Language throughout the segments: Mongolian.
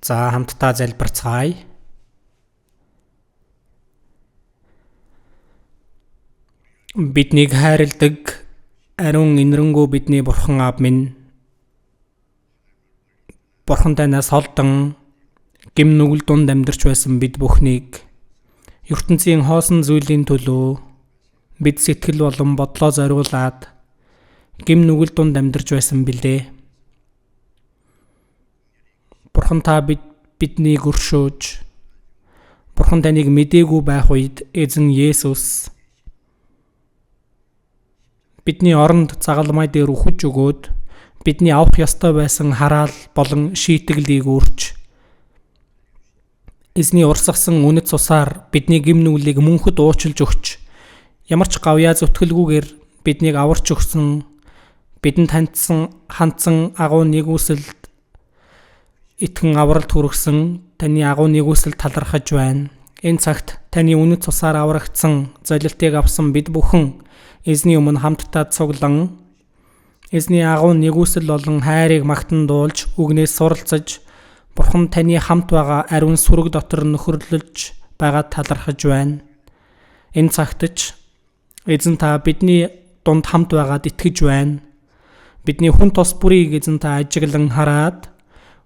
За хамтдаа залбирцгаая. Биднийг хайрладаг ариун инэрэнгүү бидний Бурхан Аав минь, Бурхан танаас холдон гим нүгэл дунд амьдарч байсан бид бүхнийг ертөнцийн хоосон зүйлийн төлөө бид сэтгэл болон бодлоо зориулаад гим нүгэл дунд амьдарч байсан билээ. Бурхан та биднийг өршөөж, Бурхан таныг мэдээгүй байх үед эзэн Есүс бидний оронд загалмай дээр үхэж өгөөд бидний авах ёстой байсан хараал болон шийтгэлийг өрч, эзний урсгасан үнэт цусаар бидний гим нүглийг мөнхөд уучлж өгч, ямар ч гавьяа зүтгэлгүйгээр биднийг аварч өгсөн, бидэнд хандсан агуу нэгүсэлд итгэн авралт хүргэсэн таны агуу нэгүсэл талархаж байна. Энэ цагт таны үнэт цусаар аврагдсан золилтыг авсан бид бүхэн эзний өмнө хамтдаа цуглан эзний агуу нэгүсэл болон хайрыг магтан дуулж үгнээс суралцаж Бурхан таны хамт байгаа ариун сүрэг дотор нөхөрлөж байгаа талархаж байна. Энэ цагтч эзэн та бидний дунд хамт байгаад итгэж байна. Бидний хүн тос бүрийг эзэн та ажиглан хараад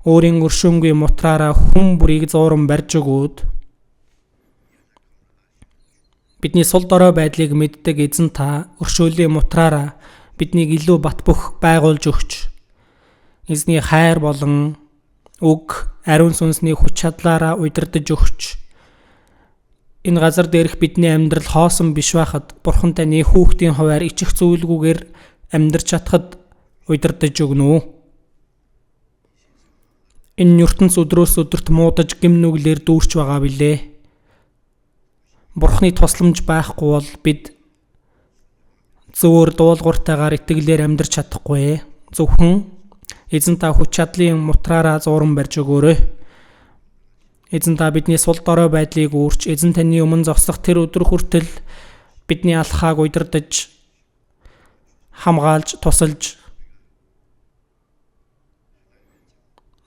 өөрийн өршөөнгүй мутраараа хүн бүрийг зууран барьж өгөөд бидний сул дорой байдлыг мэддэг эзэн та өршөөлийн мутраараа биднийг илүү бат бөх байгуулж өгч, эзний хайр болон үг ариун сүнсний хүч чадлаараа удирдах өгч, энэ газар дээрх бидний амьдрал хоосон биш байхад Бурхан таны хүүхдийн хуваар ичих зүйлгүйгээр амьдарч чадхад удирдах өгнө үү? Энэ ертөнц өдрөөс өдөрт муудаж гим нүглээр дүүрч байгаа билээ. Бурхны тусламж байхгүй бол бид зөвөр дуулууртайгаар итгэлээр амьдарч чадахгүй. Зөвхөн эзэн та хүч чадлын мутраараа зууран барьж өгөөрэй. Эзэн та бидний сул дорой байдлыг өөрч, эзэн таны өмнө зогсох тэр өдөр хүртэл бидний алхааг удирдах, хамгаалж, тусалж,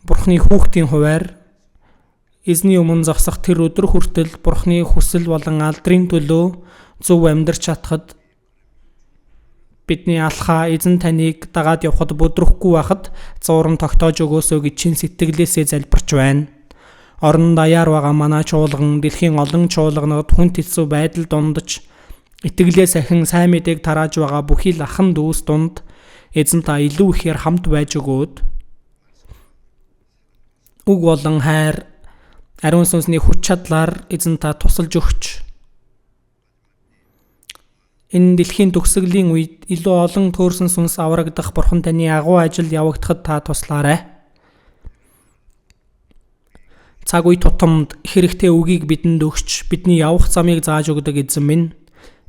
Бурхны хүүхдийн хуваар эзний өмнө зогсох тэр өдөр хүртэл Бурхны хүсэл болон алдрын төлөө зөв амьдарч чадхад бидний алхаа эзэн таныг дагаад явхад бүдрөхгүй байхад зууран тогтоож өгөөсөө гэж чин сэтгэлээсээ залбирч байна. Орон даяар байгаа манай чуулган дэлхийн олон чуулганад хүнд хэцүү байдал дундаж итгэлээ сахин сайн мэдээг тарааж байгаа бүхий л ахан дүүс дунд эзэн та илүү ихээр хамт байж өгөөд үг болон хайр ариун сүнсний хүч чадлаар эзэн та тусалж өгч, энэ дэлхийн төгсгөлийн үед илүү олон төөрсөн сүнс аврагдах Бурхан таны агуу ажил явагдахад та туслаарай. Цаг үе тутамд хэрэгтэй үгийг бидэнд өгч, бидний явах замыг зааж өгдөг эзэн минь,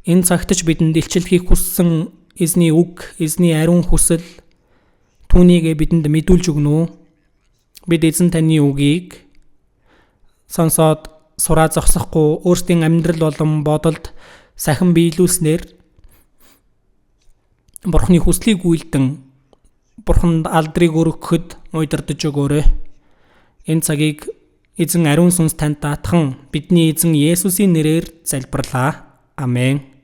энэ цагтч бидэнд илчлэхийг хүссэн эзний үг, эзний ариун хүсэл түүнийг бидэнд мэдүүлж өгнө үү? Бид эзэн таны үгийг сонсоод сураа зогсохгүй өөрсдийн амьдрал болон бодолд сахин биелүүлснээр Бурхны хүслийг үйлдэн Бурханд алдрыг өргөхөд удирдах өгөөрэй. Энэ цагийг эзэн ариун сүнс танд даатхан бидний эзэн Есүсийн нэрээр залбирлаа. Амен.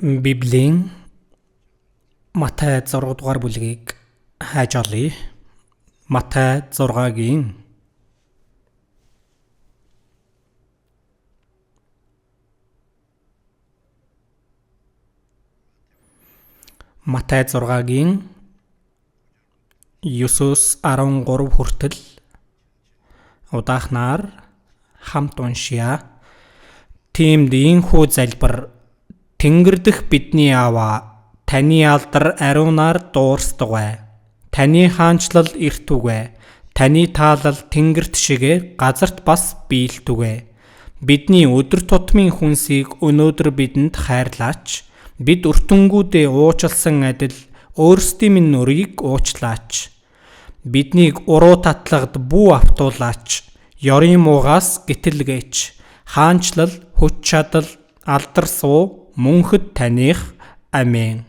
Библийн Матай 6 дугаар бүлгийг хайж олъё. Матай 6-гийн Матай 6-гийн 9-13 хүртэл удаахнаар хамт уншия. Тиймд ийхүү залбир: Тэнгэр дэх бидний Аава, таны алдар ариунаар дуурсдагвэ. Таны хаанчлал эртүгвэ. Таны таалал тэнгэрт шигэ газарт бас биелтүгвэ. Бидний өдөр тутмын хүнсийг өнөөдөр бидэнд хайрлаач. Бид өртөнгүүдээ уучлсан адил өөрсдийн минь нүрийг уучлаач. Биднийг уруу татлагад бүү автуулаач. Ёрын муугаас гитэлгээч. Хаанчлал, хүч чадал, алдар суу мөнхөд таних. Амен.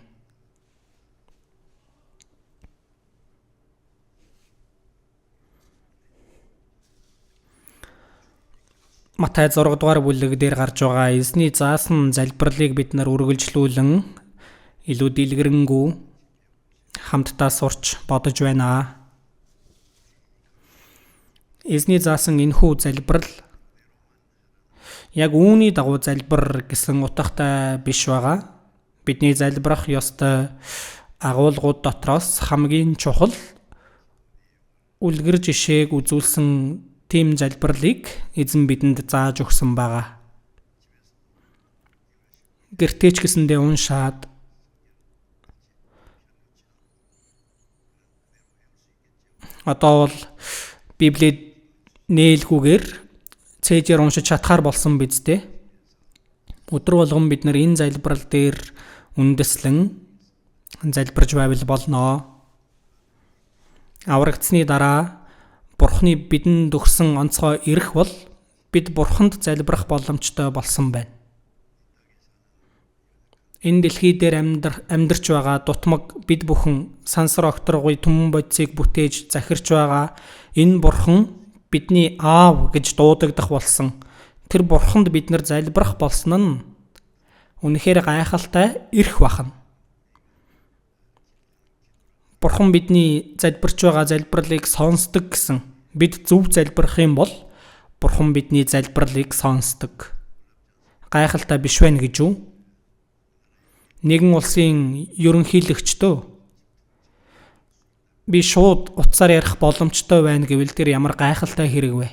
Матай 6 дугаар бүлэг дээр гарч байгаа эзний заасан залбирлыг бид нар үргэлжлүүлэн илүү дэлгэрэнгүй хамтдаа сурч бодож байна. Эзний заасан энэхүү залбирал яг үүний дагуу залбир гэсэн утгатай биш байгаа. Бидний залбирах ёстой агуулгууд дотроос хамгийн чухал үлгэр жишээг үзүүлсэн тийм залбирлыг эзэн бидэнд зааж өгсөн байгаа. Гэртээ ч гэсэндээ уншаад одоо бол Библийг нээлгүйгээр цээжээр уншиж чадхаар болсон биз дээ. Өдөр болгон бид нар энэ залбирал дээр үндэслэн залбирж байвал болно. Аврагдсны дараа Бурхны бидэнд өгсөн онцгой эрх бол бид Бурханд залбирах боломжтой болсон байна. Энэ дэлхий дээр амьдарч байгаа дутмаг бид бүхэн сансар окторгой түмэн бодисыг бүтээж захирч байгаа энэ Бурхан бидний Аав гэж дуудагдах болсон. Тэр Бурханд бид нар залбирах болсон нь үнэхээр гайхалтай эрх бахан. Бурхан бидний залбирч байгаа залбирлыг сонсдог гэсэн. Бид зөв залбирах юм бол Бурхан бидний залбирлыг сонсдог. Гайхалтай биш байна гэж үү? Нэгэн улсын ерөнхийлөгчдөө би шууд утсаар ярих боломжтой байна гэвэл тэр ямар гайхалтай хэрэг вэ?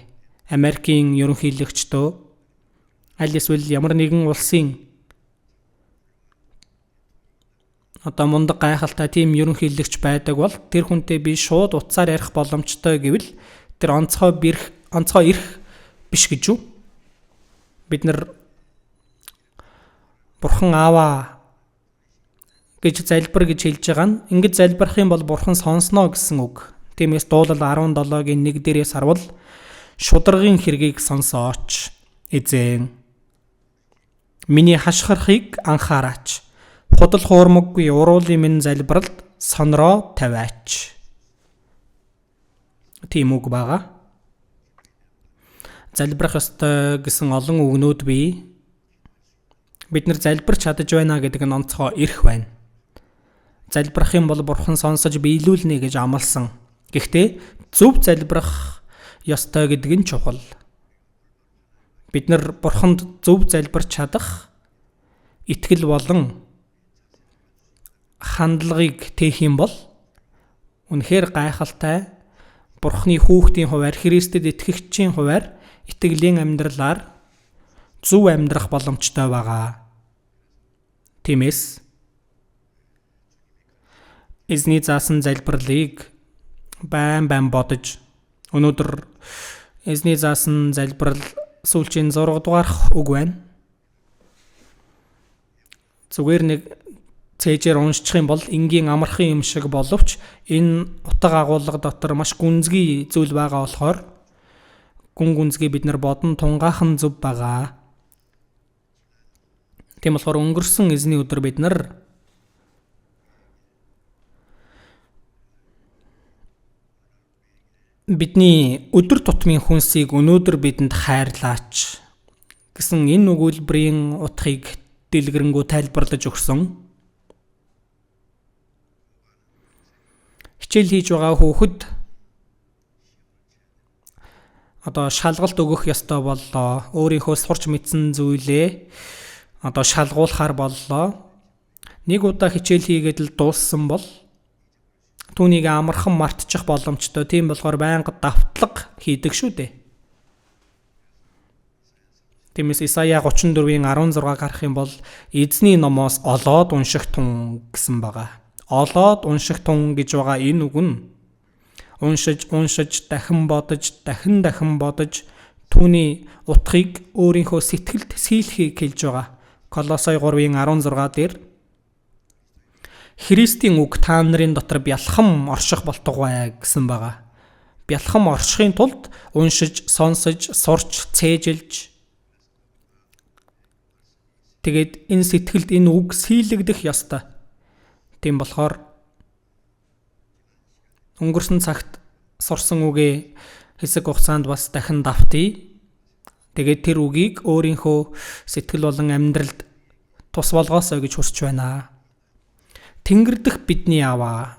Америкийн ерөнхийлөгчдөө аль эсвэл ямар нэгэн улсын мундаг гайхалтай тийм ерөнхийлөгч байдаг бол тэр хүнтэй би шууд утсаар ярих боломжтой гэвэл тэр онцгой ирэх биш гэж үү? Бид нар Бурхан Аава гэж залбир гэж хэлж байгаа нь ингэж залбирх юм бол Бурхан сонсноо гэсэн үг. Тиймээс Дуулал 17-гийн 1 дээрээс харвал шударгын хэргийг сонсооч эзэн. Миний хашгирахыг анхаараач. Худал хуурмаггүй уруулын минь залбиралд сонроо тавиач. Тийм үг байгаа. Залбирах ёстой гэсэн олон үгнүүд бий. Бид нар залбирч чадаж байна гэдэг нь онцгой эрх байна. Залбирах юм бол Бурхан сонсож биелүүлнэ гэж амласан. Гэхдээ зөв залбирах ёстой гэдэг нь чухал. Бид нар Бурханд зөв залбирч чадах итгэл болон хандлагыг тээх юм бол үнэхээр гайхалтай Бурханы хүүхдийн хувьар, Христэд итгэгчийн хувьар итгэлийн амьдралаар зөв амьдрах боломжтой байгаа. Тиймээс эзний заасан залбирлыг байн бодож өнөөдөр эзний заасан залбирал сүүлчийн 6 дугаарх үг байна. Зүгээр нэг цээжээр уншчих юм бол энгийн амархан юм шиг боловч энэ утга агуулга дотор маш гүнзгий зүйл байгаа болохоор гүнзгий бид нар бодон тунгаахан зөв байгаа. Тийм болохоор өнгөрсөн эзний өдөр бид нар бидний өдөр тутмын хүнсийг өнөөдөр бидэнд хайрлаач гэсэн энэ өгүүлбэрийн утгыг дэлгэрэнгүй тайлбарлаж өгсөн. Хичээл хийж байгаа хүүхэд шалгалт өгөх ёстой боллоо. Өөрийнхөө сурч мэдсэн зүйлээ шалгуулахаар боллоо. Нэг удаа хичээл хийгээд л дууссан бол түүнийг амархан мартчих боломжтой. Тийм болохоор байнга давтлага хийдэг шүү дээ. Тиймээс Исая 34-ийн 16 гарах юм бол эзний номоос олоод унших тун гэсэн байгаа. Олоод унших тун гэж байгаа энэ үг нь уншиж дахин бодож түүний утгыг өөрийнхөө сэтгэлд сийлхийг хэлж байгаа. Колосой 3-ийн 16 дээр Христийн үг та нарын дотор бялхам орших болтугай гэсэн байгаа. Бялхам оршихын тулд уншиж, сонсож, сурч, цээжилж тэгээд энэ сэтгэлд энэ үг сийлэгдэх ёстой. Тийм болохоор өнгөрсөн цагт сурсан үгээ хэсэг хугацаанд бас дахин давтъя. Тэгээд тэр үгийг өөрийнхөө сэтгэл болон амьдралд тус болгоосоо гэж хүсэж байна. Тэнгэр дэх бидний Аава,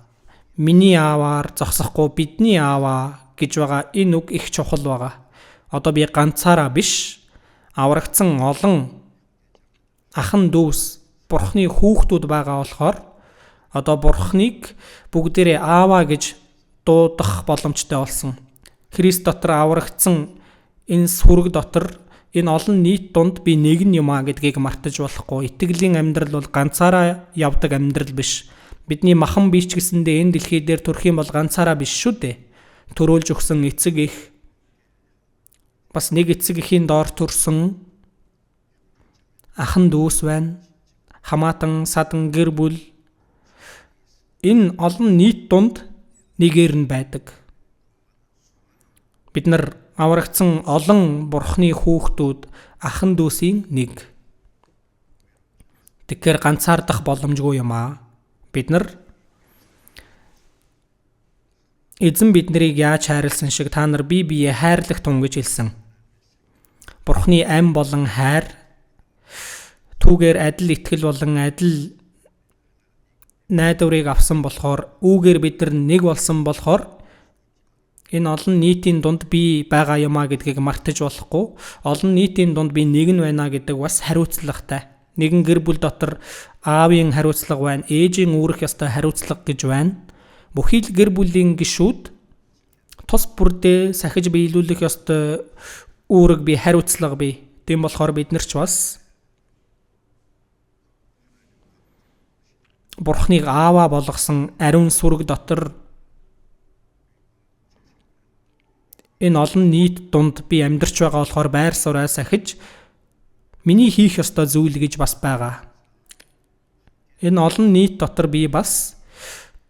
миний Ааваар зогсохгүй бидний Аава гэж байгаа энэ үг их чухал байгаа. Одоо би ганцаараа биш, аврагдсан олон ахан дүүс Бурхны хүүхдүүд байгаа болохоор одоо Бурхныг бүгдээрээ Аава гэж дуудах боломжтой болсон. Христ дотор аврагдсан энэ сүрэг дотор энэ олон нийт дунд би нэг нь юм а гэдгийг мартаж болохгүй. Итгэлийн амьдрал бол ганцаараа явдаг амьдрал биш. Бидний махан бич гэсэндээ энэ дэлхий дээр төрөх юм бол ганцаараа биш шүү дээ. Төрөөлж өгсөн эцэг их бас нэг эцэг эхийн доор төрсөн ахан дүүс байна. Хамаатан, садан, гэр бүл энэ олон нийт дунд нэгээр нь байдаг. Бид нар аврагдсан олон Бурхны хүүхдүүд ахан дүүсийн нэг. Тэгэхээр ганцаардах боломжгүй юм аа. Бид нар эзэн биднийг яаж хайрлсан шиг та нар бие хайрлах тун гэж хэлсэн. Бурхны ам болон хайр түүгээр адил итгэл болон адил найдварыг авсан болохоор үүгээр бид нар нэг болсон болохоор Энэ олон нийтийн дунд би байгаа юм а гэдгийг мартаж болохгүй. Олон нийтийн дунд би нэг нь байна гэдэг бас хариуцлагатай. Нэгэн гэр бүл дотор аавын хариуцлага байна, ээжийн үүрэх ёстой хариуцлага гэж байна. Бүхий л гэр бүлийн гишүүд тус бүрдээ сахиж биелүүлэх ёстой үүрэг бий, хариуцлага бий. Тийм болохоор бид нар ч бас Бурхныг ааваа болгосон ариун сүрэг дотор энэ олон нийт дунд би амьдарч байгаа болохоор байр сууриа сахиж миний хийх ёстой зүйл гэж бас байгаа. Энэ олон нийт дотор би бас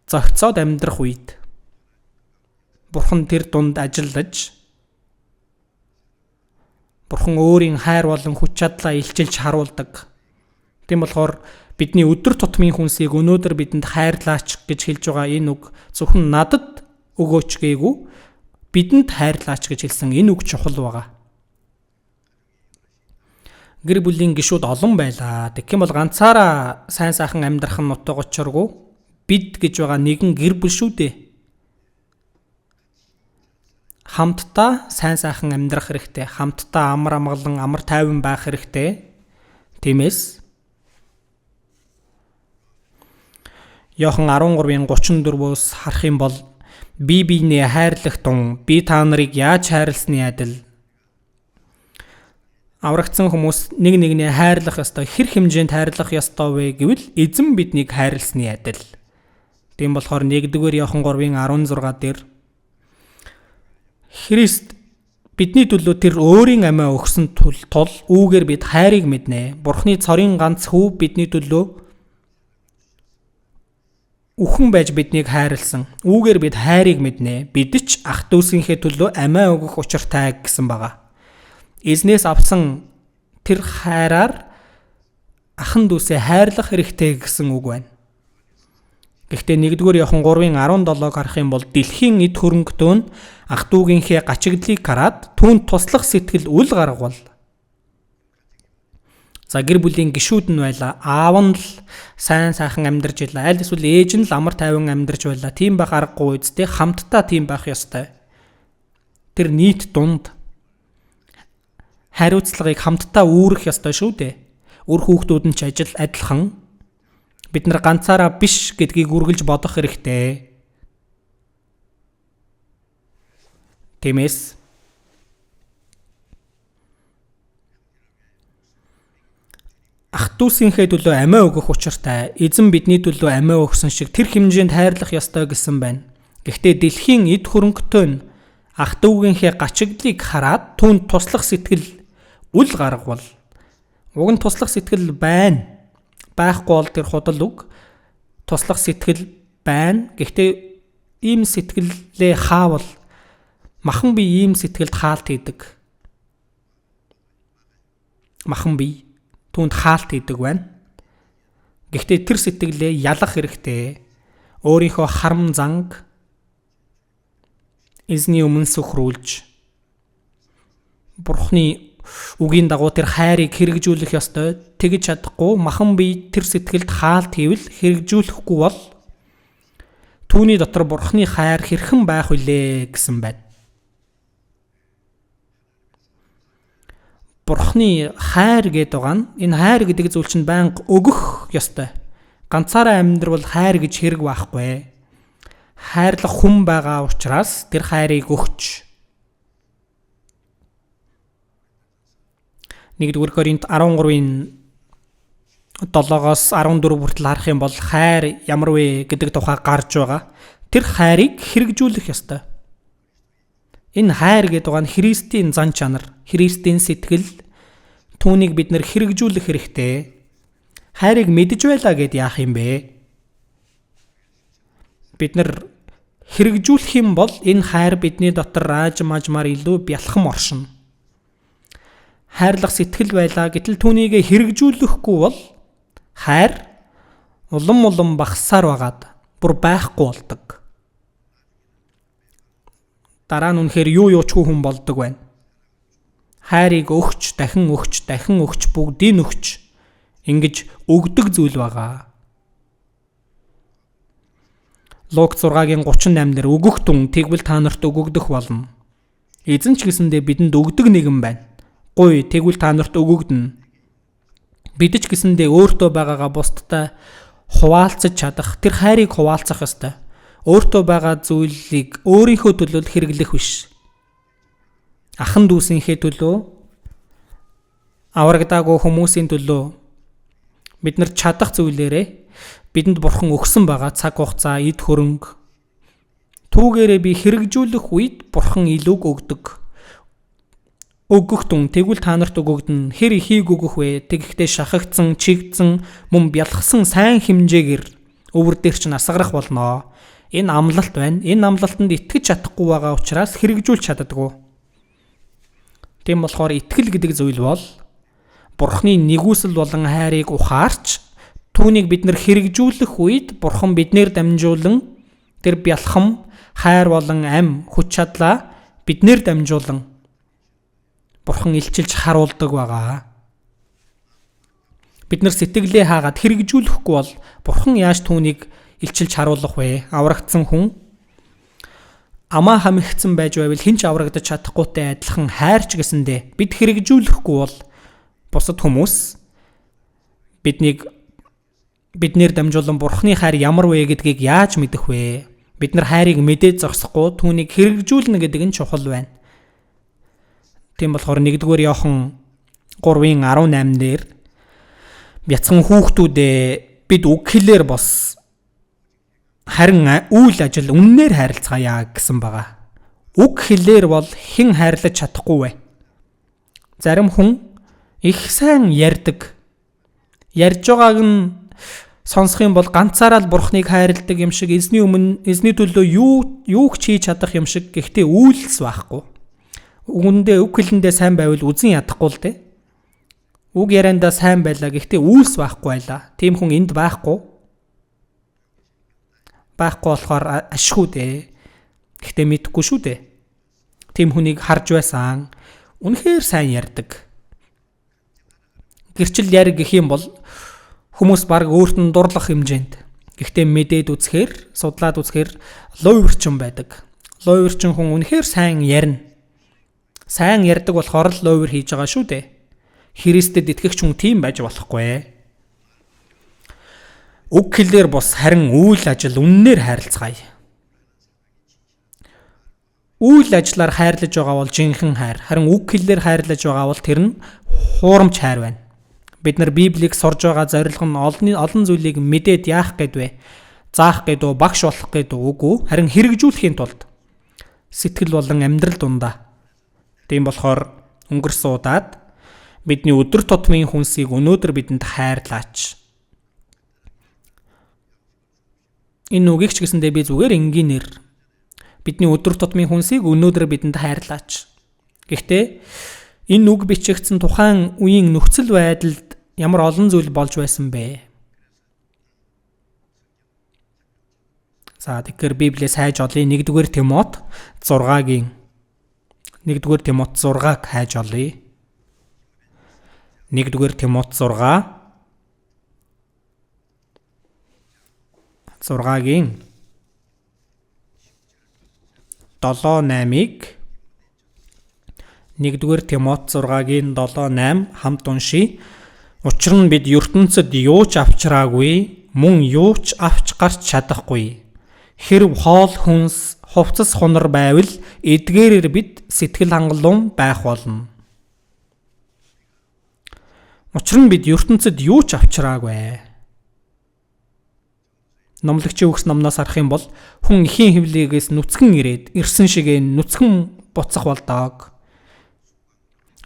зохицоод амьдрах үед Бурхан тэр дунд ажиллаж Бурхан өөрийн хайр болон хүч чадлаа илчилж харуулдаг. Тийм болохоор бидний өдөр тутмын хүнсийг өнөөдөр бидэнд хайрлаач гэж хэлж байгаа энэ үг зөвхөн надад өгөөч гээгүй, бидэнд хайрлаач гэж хэлсэн энэ үг чухал байгаа. Гэр бүлийн гишүүд олон байлаа. Тэгэх юм бол ганцаараа сайн сайхан амьдрах нь утга учиргүй. Бид гэж байгаа нэгэн гэр бүл шүү дээ. Хамтдаа сайн сайхан амьдрах хэрэгтэй. Хамтдаа амар амгалан амар тайван байх хэрэгтэй. Тиймээс Иохан 13:34-өөс харах юм бол би биенээ хайрлах тун би та нарыг яаж хайрласны адил аврагдсан хүмүүс нэг нэгнээ хайрлах ёстой. Хэр хэмжээнд хайрлах ёстой вэ гэвэл эзэн биднийг хайрласны адил. Тийм болохоор 1-р Иохан 3:16 дээр Христ бидний төлөө тэр өөрийн амиа өгсөн тул үүгээр бид хайрыг мэднэ. Бурхны цорын ганц хүү бидний төлөө үхэн байж биднийг хайрлсан. Үүгээр бид хайрыг мэднэ. Бид ч ах дүүсийнхээ төлөө амиа өгөх учиртай гэсэн байгаа. Эзнээс авсан тэр хайраар ахан дүүсээ хайрлах хэрэгтэй гэсэн үг байна. Гэхдээ 1-р Иохан 3:17-г харах юм бол дэлхийн эд хөрөнгөтөө нь ах дүүгийнхээ гачигдлыг хараад түүнд туслах сэтгэл үл гаргавал. За гэр бүлийн гишүүд нь байла. Аав нь л сайн сайхан амьдарч байлаа. Аль эсвэл ээж нь л амар тайван амьдарч байлаа. Тийм байх аргагүй үсттэй хамтдаа тийм байх ёстой. Тэр нийт дунд хариуцлагыг хамтдаа үүрэх ёстой шүү дээ. Үр хүүхдүүд нь ч адилхан. Бид нар ганцаараа биш гэдгийг үргэлж бодох хэрэгтэй. Тиймээс ах дүүсийнхээ төлөө амиа өгөх учиртай. Эзэн бидний төлөө амиа өгсөн шиг тэр хэмжээнд хайрлах ёстой гэсэн байна. Гэхдээ дэлхийн эд хөрөнгөтөө нь ах дүүгийнхээ гачигдлыг хараад түүнд туслах сэтгэл үл гаргавал. Уг нь туслах сэтгэл байна. Байхгүй бол тэр худал үг. Туслах сэтгэл байна. Гэхдээ ийм сэтгэлээ хаавал махан би ийм сэтгэлд хаалт хийдэг. Махан би түүнд хаалт хийдэг байна. Гэхдээ тэр сэтгэлээ ялах хэрэгтэй. Өөрийнхөө харам занг эзний өмнө сүхрүүлж Бурхны үгийн дагуу тэр хайрыг хэрэгжүүлэх ёстой. Тэгж чадахгүй махан би тэр сэтгэлд хаалт хийвэл хэрэгжүүлэхгүй бол түүний дотор Бурхны хайр хэрхэн байх вүлээ гэсэн байна. Бурхны хайр гэдэг байгаа нь энэ хайр гэдэг зүйл чинь байнга өгөх ёстой. Ганцаараа амьдрал хайр гэж хэрэг байхгүй. Хайрлах хүн байгаа учраас тэр хайрыг өгч. 1-р Коринт 13-ийн 7-оос 14 хүртэл харах юм бол хайр ямар вэ гэдэг тухай гарч байгаа. Тэр хайрыг хэрэгжүүлэх ёстой. Энэ хайр гэдэг байгаа нь Христийн зан чанар, Христийн сэтгэл. Түүнийг бид нэр хэрэгжүүлэх хэрэгтэй. Хайрыг мэдж байлаа гэд яах юм бэ? Бид нар хэрэгжүүлэх юм бол энэ хайр бидний дотор рааж мажмаар илүү бялхам оршино. Хайрлах сэтгэл байлаа гэтэл түүнийг хэрэгжүүлэхгүй бол хайр улам багасаар байгаад бүр байхгүй болдог. Дараа нь үнэхээр юу ч хүн болдог байна. Хайрыг өгч, дахин өгч, бүгдийг өгч ингэж өгдөг зүйл байгаа. Луг 6-гийн 38 дээр өгөх тун тэгвэл та нарт өгөгдөх болно. Эзэн ч гэсэндээ бидэнд өгдөг нэгэн байна. Гуй тэгвэл та нарт өгөгдөнө. Бид ч гэсэндээ өөртөө байгаагаа бусдтай хуваалцаж чадах, тэр хайрыг хуваалцах ёстой. Өөртөө байгаа зүйлийг өөрийнхөө төлөө хэрэглэх биш. Ахан дүүсийнхээ төлөө, аврагдаагүй хүмүүсийн төлөө бид нар чадах зүйлээрээ бидэнд бурхан өгсөн байгаа цаг хугацаа, эд хөрөнгө түүгээрээ би хэрэгжүүлэх үед бурхан илүүг өгдөг. Өгөх тун тэгвэл та нарт өгөгдөн. Хэр ихийг өгөх вэ? Тэгэхдээ шахагдсан, чигдсэн, мөн бялхсан сайн хэмжээгээр өвөр дээр чинь асгарах болно. Энэ амлалт байна. Энэ амлалтанд итгэж чадахгүй байгаа учраас хэрэгжүүлж чаддаггүй. Тийм болохоор итгэл гэдэг зүйл бол Бурхны нэгүсэл болон хайрыг ухаарч түүнийг бид нар хэрэгжүүлэх үед Бурхан биднээр дамжуулан тэр бялхам, хайр болон ам, хүч чадлаа биднээр дамжуулан Бурхан илчилж харуулдаг байгаа. Бид нар сэтгэлээ хаагаад хэрэгжүүлэхгүй бол Бурхан яаж түүнийг илчилж харуулах вэ? Аврагдсан хүн амаа хамигдсан байж байвал хэн ч аврагдаж чадахгүйтэй адилхан хайрч гэсэндээ бид хэрэгжүүлэхгүй бол бусад хүмүүс биднээр дамжуулан Бурханы хайр ямар вэ гэдгийг яаж мэдэх вэ? Бид нар хайрыг мэдээд зогсохгүй түүнийг хэрэгжүүлнэ гэдэг нь чухал байна. Тийм болохоор 1-р Иохан 3:18 дээр бяцхан хүүхдүүдээ бид үг хэлээр бос харин үйл ажил үннээр харилцгаая гэсэн байгаа. Үг хэлээр бол хэн хайрлаж чадахгүй вэ? Зарим хүн их сайн ярьдаг. Ярьж байгааг нь сонсох юм бол ганцаараа л Бурхныг хайрладаг юм шиг, эзний төлөө юу ч хийж чадах юм шиг, гэхдээ үйлс байхгүй. Үгэндээ үг хэлэндээ сайн байвал үзэн ядахгүй л дээ. Үг яриандаа сайн байлаа, гэхдээ үйлс байхгүй байлаа. Тийм хүн энд байхгүй. Байхгүй болохоор ашгүй дээ. Гэхдээ мэдхгүй шүү дээ. Тийм хүнийг харж байсан. Үнэхээр сайн ярьдаг. Гэрчил яриг гэх юм бол хүмүүс баг өөрт нь дурлах хэмжээнд. Гэхдээ мэдээд үзэхээр, судлаад үзэхээр луйвэрчин байдаг. Луйвэрчин хүн үнэхээр сайн ярина. Сайн ярьдаг болохоор л луйвэр хийж байгаа шүү дээ. Христэд итгэгч хүн тийм байж болохгүй. Үг хэлээр бос харин үйл ажил үннээр хайрлцгаая. Үйл ажиллаар хайрлаж байгаа бол жинхэнэ хайр. Харин үг хэлээр хайрлаж байгаа бол тэр нь хуурамч хайр байна. Бид нар Библийг сурж байгаа зорилго нь олон зүйлийг мэдээд яах гэдвэ? Заах гэдөө, багш болох гэдөө үгүй. Харин хэрэгжүүлэхийн тулд сэтгэл болон амьдрал дундаа. Тийм болохоор өнгөрсөн удаад бидний өдөр тутмын хүнсийг өнөөдөр бидэнд хайрлаач. Энэ үгийг ч гэсэндээ би зүгээр энгийнээр бидний өдөр тутмын хүнсийг өнөөдөр бидэнд хайрлаач. Гэхдээ энэ үг бичигдсэн тухайн үеийн нөхцөл байдалд ямар олон зүйл болж байсан бэ? За тэгэхээр Библиэс хайж олъё. 1-р Тимот 6-гийн 1-р Тимот 6-г хайж олъё. 1-р Тимот 6-гийн 7-8-ыг 1-р Тимот 6-гийн 7-8 хамт уншия. Учир нь бид ертөнцид юу ч авчраагүй, мөн юу ч авч гарч чадахгүй. Хэрв хоол хүнс хувцас хунар байвал эдгээрээр бид сэтгэл хангалуун байх болно. Учир нь бид ертөнцид юу ч авчраагүй. Номлогчийн үгс номноос харах юм бол хүн ихийн хөвлөгөөс нүцгэн ирээд ирсэн шигээ нүцгэн буцах болдог.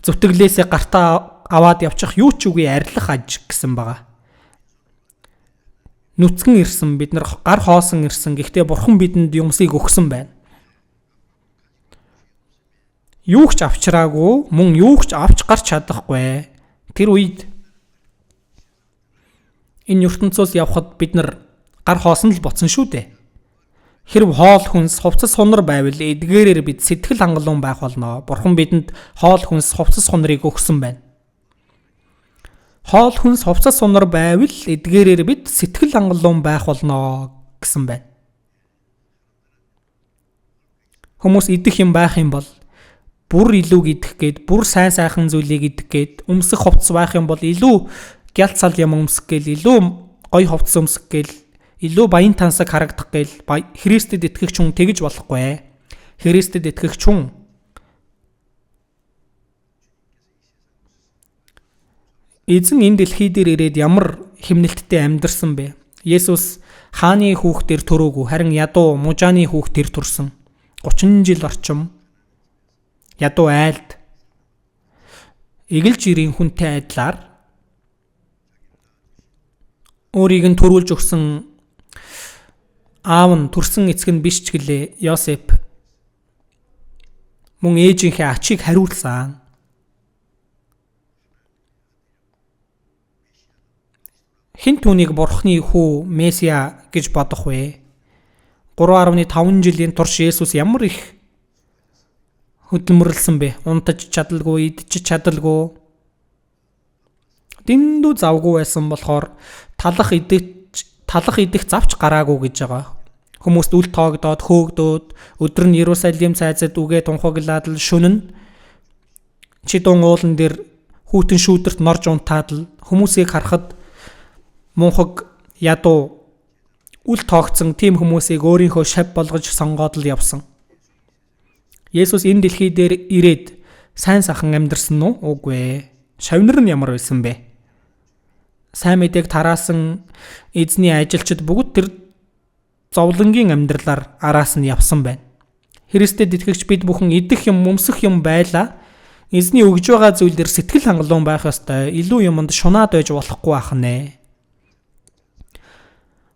Зүтгэлээсээ гартаа аваад явчих юу ч үгүй арилах аж гэсэн байгаа. Нүцгэн ирсэн, бид нар гар хоосон ирсэн. Гэхдээ Бурхан бидэнд юмсыг өгсөн байна. Юу ч авчраагүй, мөн юу ч авч гарч чадахгүй. Тэр үед энэ ертөнцөөс явхад бид нар гар хоосон л боцсон шүү дээ. Хэрв хоол хүнс хувцас хунар байвал эдгээрээр бид сэтгэл хангалуун байх болно. Бурхан бидэнд хоол хүнс хувцас хунарыг өгсөн байна. Хоол хүнс хувцас хунар байвал эдгээрээр бид сэтгэл хангалуун байх болно гэсэн байна. Хүмүүс идэх юм байх юм бол бүр илүү идэх гээд, бүр сайн сайхан зүйлийг идэх гээд, өмсөх хувцас байх юм бол илүү гялт сал юм өмсөх гээл, илүү гоё хувцас өмсөх гээл, илүү баян тансаг харагдах гээл Христэд итгэгч хүн тэгж болохгүй. Христэд итгэгч хүн эзэн энэ дэлхий дээр ирээд ямар химнэлттэй амьдарсан бэ? Есүс хааны хүүхдээр төрөөгүй, харин ядуу мужааны хүүхдээр төрсөн. 30 жил орчим ядуу айлд эгэлж ирийн хүнтэй адилаар өөрийг нь төрүүлж өгсөн аав нь төрсөн эцэг нь биш ч гэлээ Йосеф мөн ээжийнхээ ачийг хариулсан. Хэн түүнийг бурхны хүү Месиа гэж бодох вэ? 3.5 жилийн турш Есүс ямар их хөдөлмөрлсөн бэ? Унтаж чадалгүй, идэж чадалгүй. Дэндүү завгүй байсан болохоор талах идэх завч гараагүй гэж байгаа. Хүмүүст үл тоогдоод, хөөгдөөд, өдөр нь Иерусалим цайзад үгээ тунхаглаад л шөнө нь Чидон уулан дээр хүүтэн шүүдэрт норж унтаад л хүмүүсийг харахад мунхаг ядуу үл тоогдсон тийм хүмүүсийг өөрийнхөө шав болгож сонгоод л явсан. Есүс энэ дэлхий дээр ирээд сайн сайхан амьдарсан уу? Үгүй ээ. Шавнар нь ямар байсан бэ? Сайн мэдээг тараасан эзний ажилчид бүгд тэр зовлонгийн амьдралаар араас нь явсан байна. Христэд итгэгч бид бүхэн идэх юм, өмсөх юм байлаа. Эзний өгж байгаа зүйлээр сэтгэл хангалуун байх ёстой. Илүү юмд шунаад байж болохгүй ахнэ.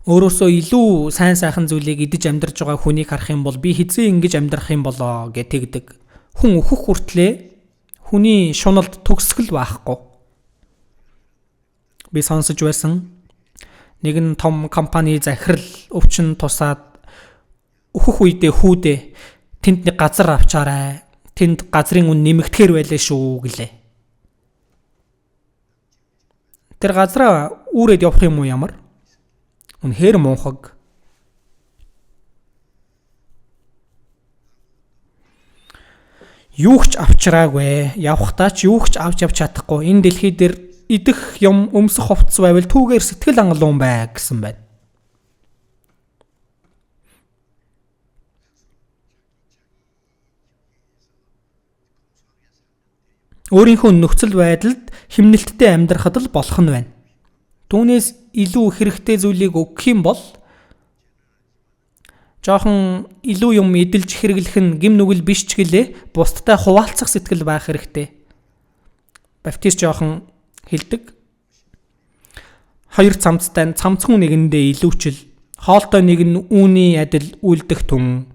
Өөрөөсөө илүү сайн сайхан зүйлийг идэж амьдарч байгаа хүнийг харах юм бол би хэзээ ингэж амьдрах юм болоо гэж тэгдэг. Хүн өөхөх хүртлээ хүний шуналд төгсгөл байхгүй. Би сонсож байсан нэгэн том компани захирал өвчин тусаад өөхөх үедээ хүүдээ тэнд нэг газар авчаарай. Тэнд газрын үн нэмэгдэхээр байлаа шүү гэлээ. Тэр газраа үүрээд явах юм уу ямар? Үнэхээр муухаг. Юу ч авчраагүй. Явхдаа ч юу ч авч явж чадахгүй. Энэ дэлхий дээр идэх юм, өмсөх хувцас байвал түүгээр сэтгэл хангалуун бай гэсэн байна. Өөрийнхөө нөхцөл байдалд химнэлттэй амьдрахад л болох нь байна. Түүнээс илүү хэрэгтэй зүйлийг өгөх юм бол жоохон илүү юм эдэлж хэрэглэх нь гим нүгэл биш ч гэлээ бусдтай хуваалцах сэтгэл байх хэрэгтэй. Баптист жоохон хэлдэг. Хоёр цамцтай цамцгүй нэгэндээ илүүчил, хоолтой нэг нь үүний адил үлдэх түн.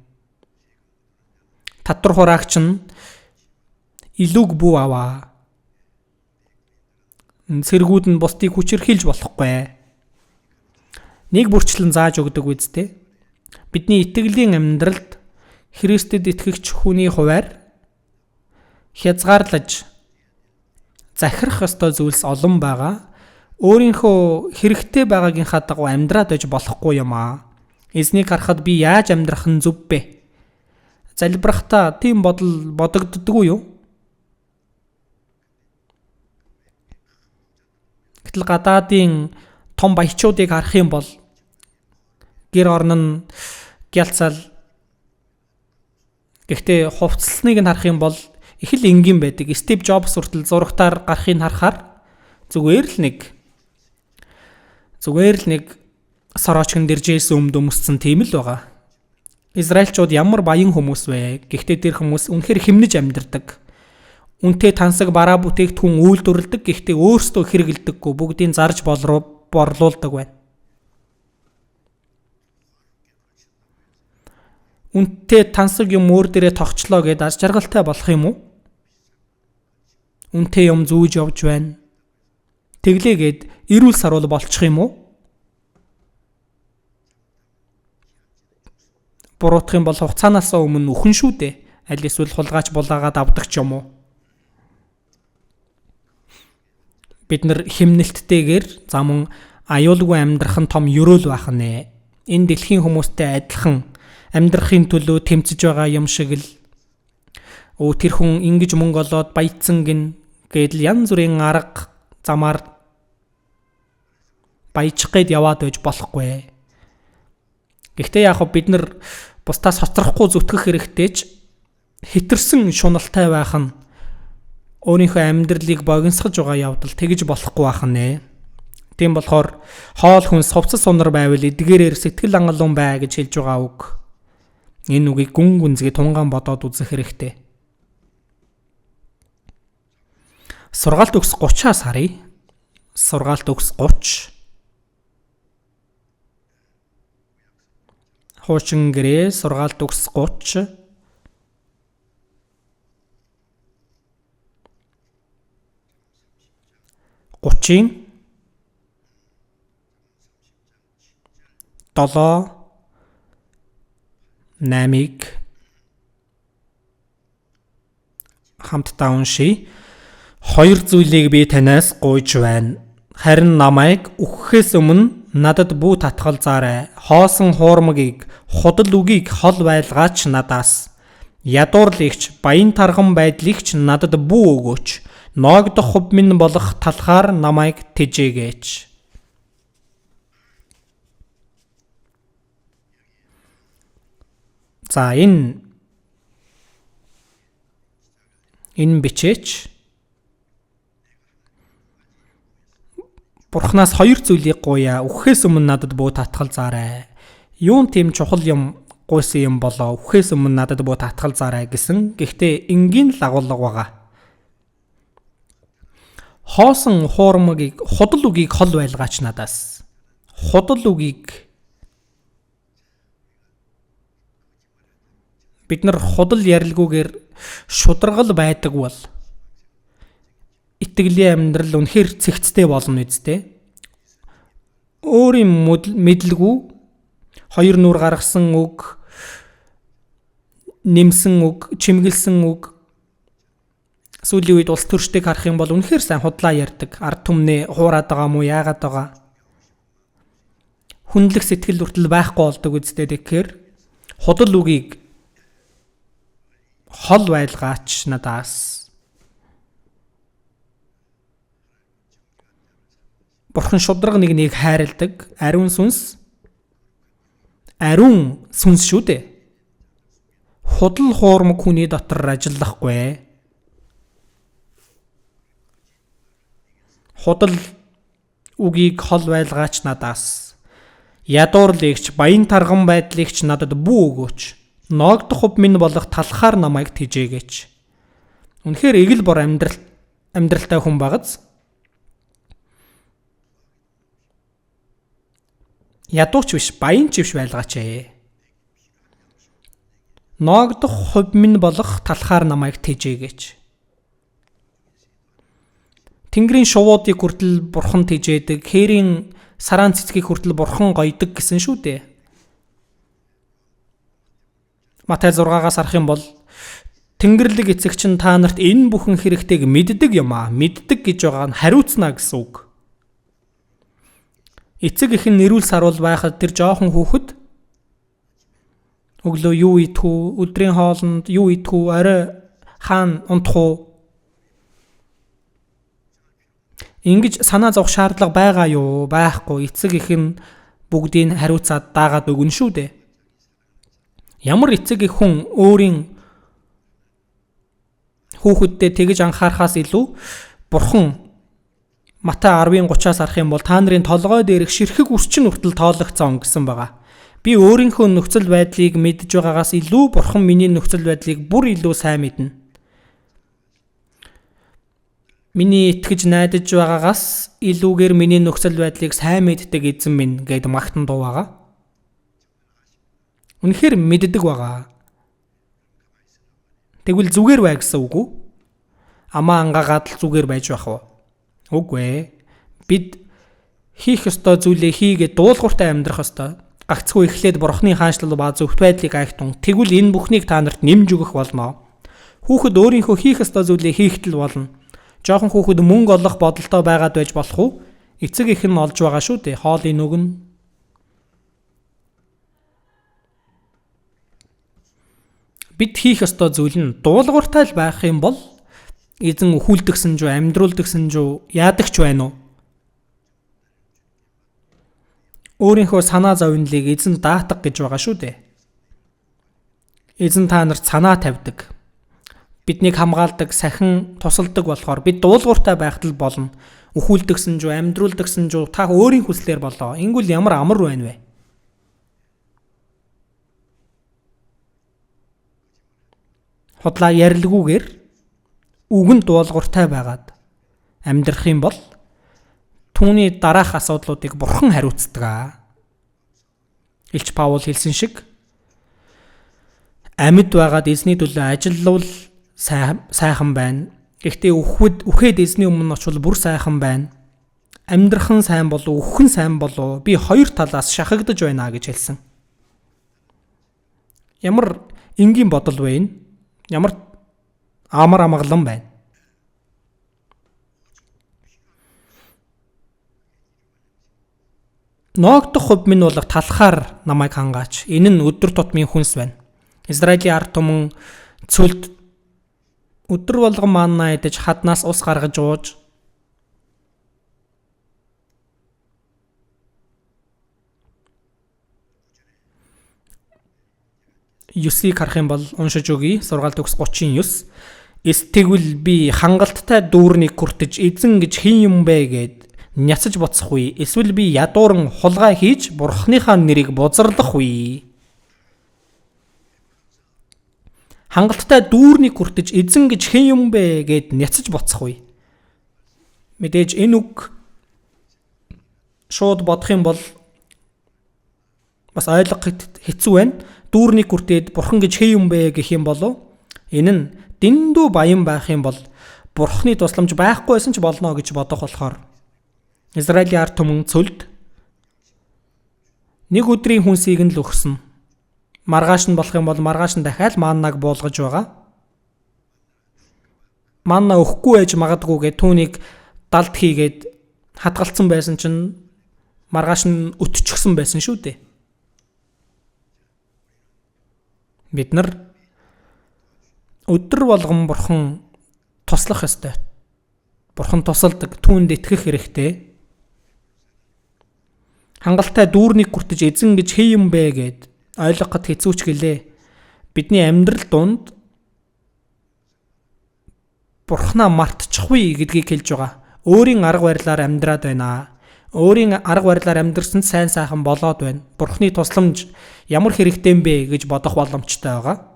Татвар хураагч нь илүүг бүү аваа. Сэргүүд нь бусдыг хүчирхийлж болохгүй. Нэг бүрчлэн зааж өгдөг үсттэй. Бидний итгэлийн амьдралд Христэд итгэгч хүний хуваар хязгаарлаж захирах ёстой зүйлс олон байгаа. Өөрийнхөө хэрэгтэй байгаагийнхаа дагуу амьдраад байж болохгүй юм аа. Эзнийг харахад би яаж амьдрах нь зөв бэ? Залбирахтаа тийм бодол бодогддоггүй юу? Гэтэл гадаадын том баячуудыг харах юм бол гэр орон нь гялцал. Гэхдээ хувцасныг нь харах юм бол их л энгийн байдаг. Стив Джобс хүртэл зурагтаар гарахыг харахаар зүгээр л нэг сороочгон дэржээс өмд өмссөн тийм л байгаа. Израильчууд ямар баян хүмүүс вэ? Гэхдээ тэр хүмүүс үнэхээр химнэж амьдардаг. Үнтэй тансаг бараа бүтээгдэхүүн үйлдвэрлэдэг. Гэхдээ өөрсдөө хэрэгэлдэггүй. Бүгдийг зарж борлуулдаг байна. Үнтэй тансаг юм өөр дээрээ тогчлоо гэдээ аз жаргалтай болох юм уу? Үнтэй юм зүүж явж байна. Тэглээгээд эрүүл сарвал болчих юм уу? Буруутах юм бол хугацаанаас өмнө үхэн шүү дээ. Аль эсвэл хулгайч булаагаад авдаг ч юм уу? Бид нар химнэлттэйгээр замун аюулгүй амьдрах нь том ёроол байх нэ. Энэ дэлхийн хүмүүстэй адилхан амьдрахын төлөө тэмцэж байгаа юм шиг л тэр хүн ингэж мөнгө олоод баяцсан гэдэл янз бүрийн арга замаар баяжих гээд яваад байж болохгүй. Гэхдээ яг бид нар бусдаас хоцрохгүй зүтгэх хэрэгтэй ч хэтэрсэн шуналтай байх нь өөрийнхөө амьдралыг богиносгож байгаа явдал тэгж болохгүй байх нэ. Тийм болохоор хоол хүнс хувцас сунар байвал эдгээрээр сэтгэл хангалуун бай гэж хэлж байгаа үг. Энэ үгийг гүн гүнзгий тунгаан бодоод үзэх хэрэгтэй. Сургаалт төгс 30-аас харъя. Сургаалт төгс 30. Хуучин гэрээ сургаалт төгс 30. Гучин 7 8-ыг хамтдаа уншия. Хоёр зүйлийг би танаас гуйж байна. Харин намайг үхэхээс өмнө надад бүү татгалзаарай. Хоосон хуурмагийг, худал үгийг хол байлгаач надаас. Ядуурлагч, баян тарган байдлыгч надад бүү өгөөч. Ноогдох хувь минь болох талхаар намайг тэжээгээч. За энэ бичээч Бурханаас хоёр зүйлийг гуйя. Үхэхээс өмнө надад бүү татгалзаарай. Юун тийм чухал юм гуйсан юм болоо. Үхэхээс өмнө надад бүү татгалзаарай гэсэн. Гэхдээ энгийн л агуулга байгаа. Хоосон хуурмагийг, худал үгийг хол байлгаач надаас. Худал үгийг бид нар худал ярилгүйгээр шударгал байдаг бол итгэлийн амьдрал үнэхээр цэгцтэй болно үсттэй. Өөрийн мэдлгүй хоёр нүур гаргасан үг, нэмсэн үг, чимгэлсэн үг сүүлийн үед улс төрчдийг харах юм бол үнэхээр сайн худлаа ярьдаг. Ард түмнээ хуураад байгаа мó яагаад байгаа. Хүндлэх сэтгэл хүртэл байхгүй болдог үсттэй. Тэгэхээр худал үгийг хол байлгаач надаас. Бурхан шудраг нэгнийг хайрладаг. Ариун сүнс шүү дээ. Худал хуурмаг хүний дотор ажиллахгүй. Худал үгийг хол байлгаач надаас. Ядуурлагч, баян тарган байдлыгч надад бүү өгөөч. Ноогдох хувь минь болох талхаар намайг тэжээгээч. Үнэхээр эгэл бор амьдралтай хүн багц. Ядууч биш, баянч биш байлгаач ээ. Ноогдох хувь минь болох талхаар намайг тэжээгээч. Тэнгэрийн шувуудыг хүртэл бурхан тэжээдэг, хээрийн сараан цэцгийг хүртэл бурхан гойдог гэсэн шүү дээ. Матай 6-аас харах юм бол Тэнгэрлэг эцэгч нь та нарт энэ бүхэн хэрэгтэйг мэддэг юм аа. Мэддэг гэж байгаа нь хариуцна гэсэн үг. Эцэг их нь нэрүүл сарвал байхад тэр жоохон хүүхэд өглөө юу идэх үү, өдрийн хоолнд юу идэх үү, орой хаана унтах уу? Ингэж санаа зовх шаардлага байгаа юу? Байхгүй. Эцэг их нь бүгдийг хариуцаад дагаад өгнө шүү дээ. Ямар эцэг их хүн өөрийн хүүхэддээ тэгж анхаарахаас илүү бурхан Матай 10:30-аас харах юм бол та нарын толгой дээрх ширхэг үсчин хүртэл тоологцсон гэсэн байгаа. Би өөрийнхөө нөхцөл байдлыг мэдж байгаагаас илүү бурхан миний нөхцөл байдлыг бүр илүү сайн мэднэ. Миний итгэж найдаж байгаагаас илүүгээр миний нөхцөл байдлыг сайн мэддэг эзэн минь гэд магтан дуу байгаа. Үнэхээр мэддэг байгаа. Тэгвэл зүгээр бай гэсэн үг үү? Амаа ангаагаад л зүгээр байж байх уу? Үгүй ээ. Бид хийх ёстой зүйлээ хийгээд дуулууртай амьдрах ёстой. Гагцхүү эхлээд бурхны хаанчлал ба зөвхт байдлыг айхтун. Тэгвэл энэ бүхнийг та нарт нэмж өгөх болно. Хүүхэд өөрийнхөө хийх ёстой зүйлээ хийхтэл болно. Жоохон хүүхэд мөнгө олох бодолтой байгаад байж болох уу? Эцэг их нь олж байгаа шүү дээ. Хоолыг нөгөн. бид хийх ёстой зүйл нь дуулууртай л байх юм бол эзэн өхүүлдэгсэн жүү, амьдруулдагсэн жүү, яадаг ч байна уу? Өөрийнхөө санаа зовнилыг эзэн даатах гэж байгаа шүү дээ. Эзэн та нарт санаа тавьдаг. Биднийг хамгаалдаг, сахин тусалдаг болохоор бид дуулууртай байхад л болно. Өхүүлдэгсэн жүү, амьдруулдагсэн жүү, та өөрийн хүслээр болоо. Ингүүл ямар амар байна вэ? Худлаа ярилгүйгээр үгэнд дуулууртай байгаад амьдрах юм бол түүний дараах асуудлуудыг бурхан хариуцдаг. Илч Паул хэлсэн шиг амьд байгаад эзний төлөө ажиллавал сайхан байна. Гэхдээ үхээд эзний өмнө очвол бүр сайхан байна. Амьдрах нь сайн болов, үхэх нь сайн болов. Би хоёр талаас шахагдаж байна гэж хэлсэн. Ямар энгийн бодол вэ энэ? Ямар амар амгалан байна. Ноогдох хувь минь бол талхаар намайг хангаач. Энэ нь өдөр тутмын хүнс байна. Израилийн ард түмэн цөлд өдөр болгон манна идэж хаднаас ус гаргаж ууж Юсийг харах юм бол уншиж өгье. Сургаалт төгс 39. Эстэгвэл би хангалттай дүүрнийг хүртэж эзэн гэж хэн юм бэ гэд няцаж боцохгүй. Эсвэл би ядууран хулгай хийж бурхныхаа нэрийг бузарлахгүй. Хангалттай дүүрнийг хүртэж эзэн гэж хэн юм бэ гэд няцаж боцохгүй. Мэдээж энэ үг шууд бодох юм бол бас ойлгох хэцүү байна. Дүүрнийг хүртээд бурхан гэж хэн юм бэ гэх юм болов энэ нь дэндүү баян байх юм бол бурханы тусламж байхгүй байсан ч болно гэж бодох болохоор Израилийн ард түмэн цөлд нэг өдрийн хүнсийг нь л өгсөн. Маргааш нь болох юм бол маргааш нь дахиад маннаг буулгаж байгаа. Манна өгөхгүй байж магадгүйгээ түүнийг далд хийгээд хадгалсан байсан чинь маргааш нь өтчихсөн байсан шүү дээ. Бид нар өдөр болгон бурхан туслах ёстой. Бурхан тусалдаг, түүнд итгэх хэрэгтэй. Хангалттай дүүрнийг хүртэж эзэн гэж хэн юм бэ гэд ойлгоход хэцүү ч гэлээ. Бидний амьдрал донд бурхнаа мартчихгүй гэдгийг хэлж байгаа. Өөрийн арга барилаар амьдраад байна. Өөрийн арга барилаар амьдрсан сайн сайхан болоод байна. Бурхны тусламж ямар хэрэгтэй юм бэ гэж бодох боломжтой байгаа.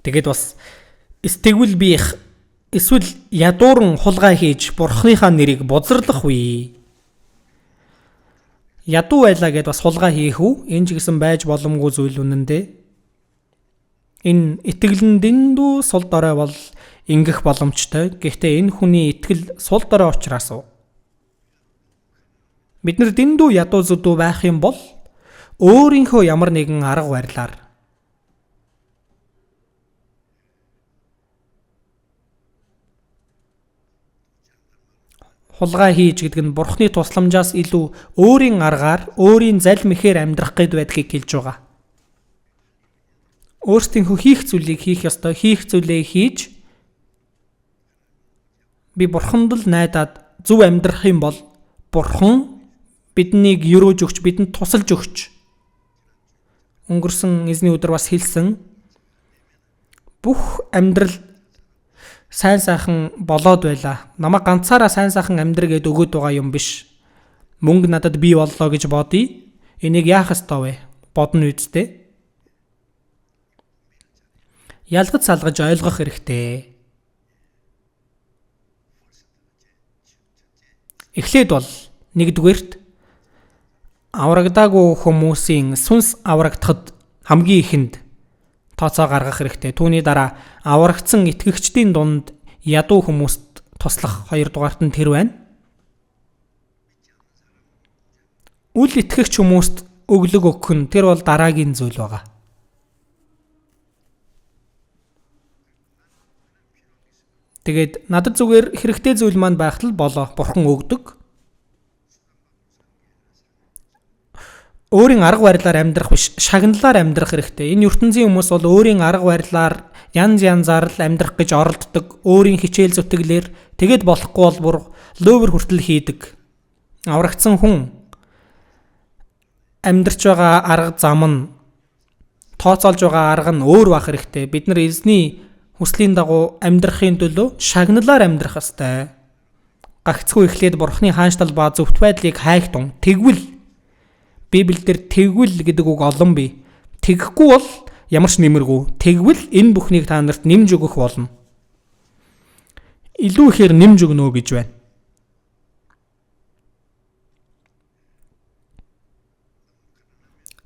Тэгээд бас эсвэл би эсвэл ядууран хулгай хийж бурхныхаа нэрийг бузарлахгүй. Ядуу байлаа гэд бас хулгай хийх үү? Энэ ч гэсэн байж боломгүй зүйл үнэндээ. Энэ итгэлэн дэндүү сул дорой бол ингэх боломжтой. Гэхдээ энэ хүний итгэл сул дорой учраас уу? Бид нар дэндүү ядуу зүдүү байх юм бол өөрийнхөө ямар нэгэн арга барилаар хулгай хийж гэдэг нь бурхны тусламжаас илүү өөрийн аргаар, өөрийн залмихээр амьдрах гээд байдгийг хэлж байгаа. Өөрсдийнхөө хийх зүйлийг хийх ёстой, хийх зүйлээ хийж би бурханд л найдаад зөв амьдрах юм бол бурхан биднийг өрөөж өгч, бидэнд тусалж өгч. Өнгөрсөн эзний өдөр бас хэлсэн бүх амьдрал сайн сайхан болоод байла. Намайг ганцаараа сайн сайхан амьдр гэд өгöd байгаа юм биш. Мөнгө надад бий боллоо гэж бодъё. Энийг яах ёстой вэ? Бодно үсттэй. Ялгаж салгаж ойлгох хэрэгтэй. Эхлээд бол нэгдүгээрт аврагдаагүй хүмүүсийн сүнс аврагдахад хамгийн ихэнд тооцоо гаргах хэрэгтэй. Түүний дараа аврагдсан итгэгчдийн дунд ядуу хүмүүст туслах хоёрдугаарт нь тэр байна. Үл итгэгч хүмүүст өглөг өгөх нь тэр бол дараагийн зүйл байгаа. Тэгээд надад зүгээр хэрэгтэй зүйл маань байхад л болоо. Бурхан өгдөг. өөрийн арга барилаар амьдрах биш, шагналаар амьдрах хэрэгтэй. Энэ ертөнцийн хүмүүс бол өөрийн арга барилаар янз янзаар л амьдрах гэж оролддог. Өөрийн хичээл зүтгэлээр тэгэд болохгүй бол бүр лөөвөр хүртэл хийдэг. Аврагдсан хүн амьдрч байгаа арга зам нь тооцоолж байгаа арга нь өөр байх хэрэгтэй. Бид нар эзний хүслийн дагуу амьдрахын төлөө шагналаар амьдрах ёстой. Гагцгүй эхлээд бурхны хаанчлал ба зөвхт байдлыг хайхтун. Тэгвэл Библиэлд тэгвэл гэдэг үг олон бий. Тэгэхгүй бол ямар ч нэмэргүй. Тэгвэл энэ бүхнийг та нарт нэмж өгөх болно. Илүү ихээр нэмж өгнө гэж байна.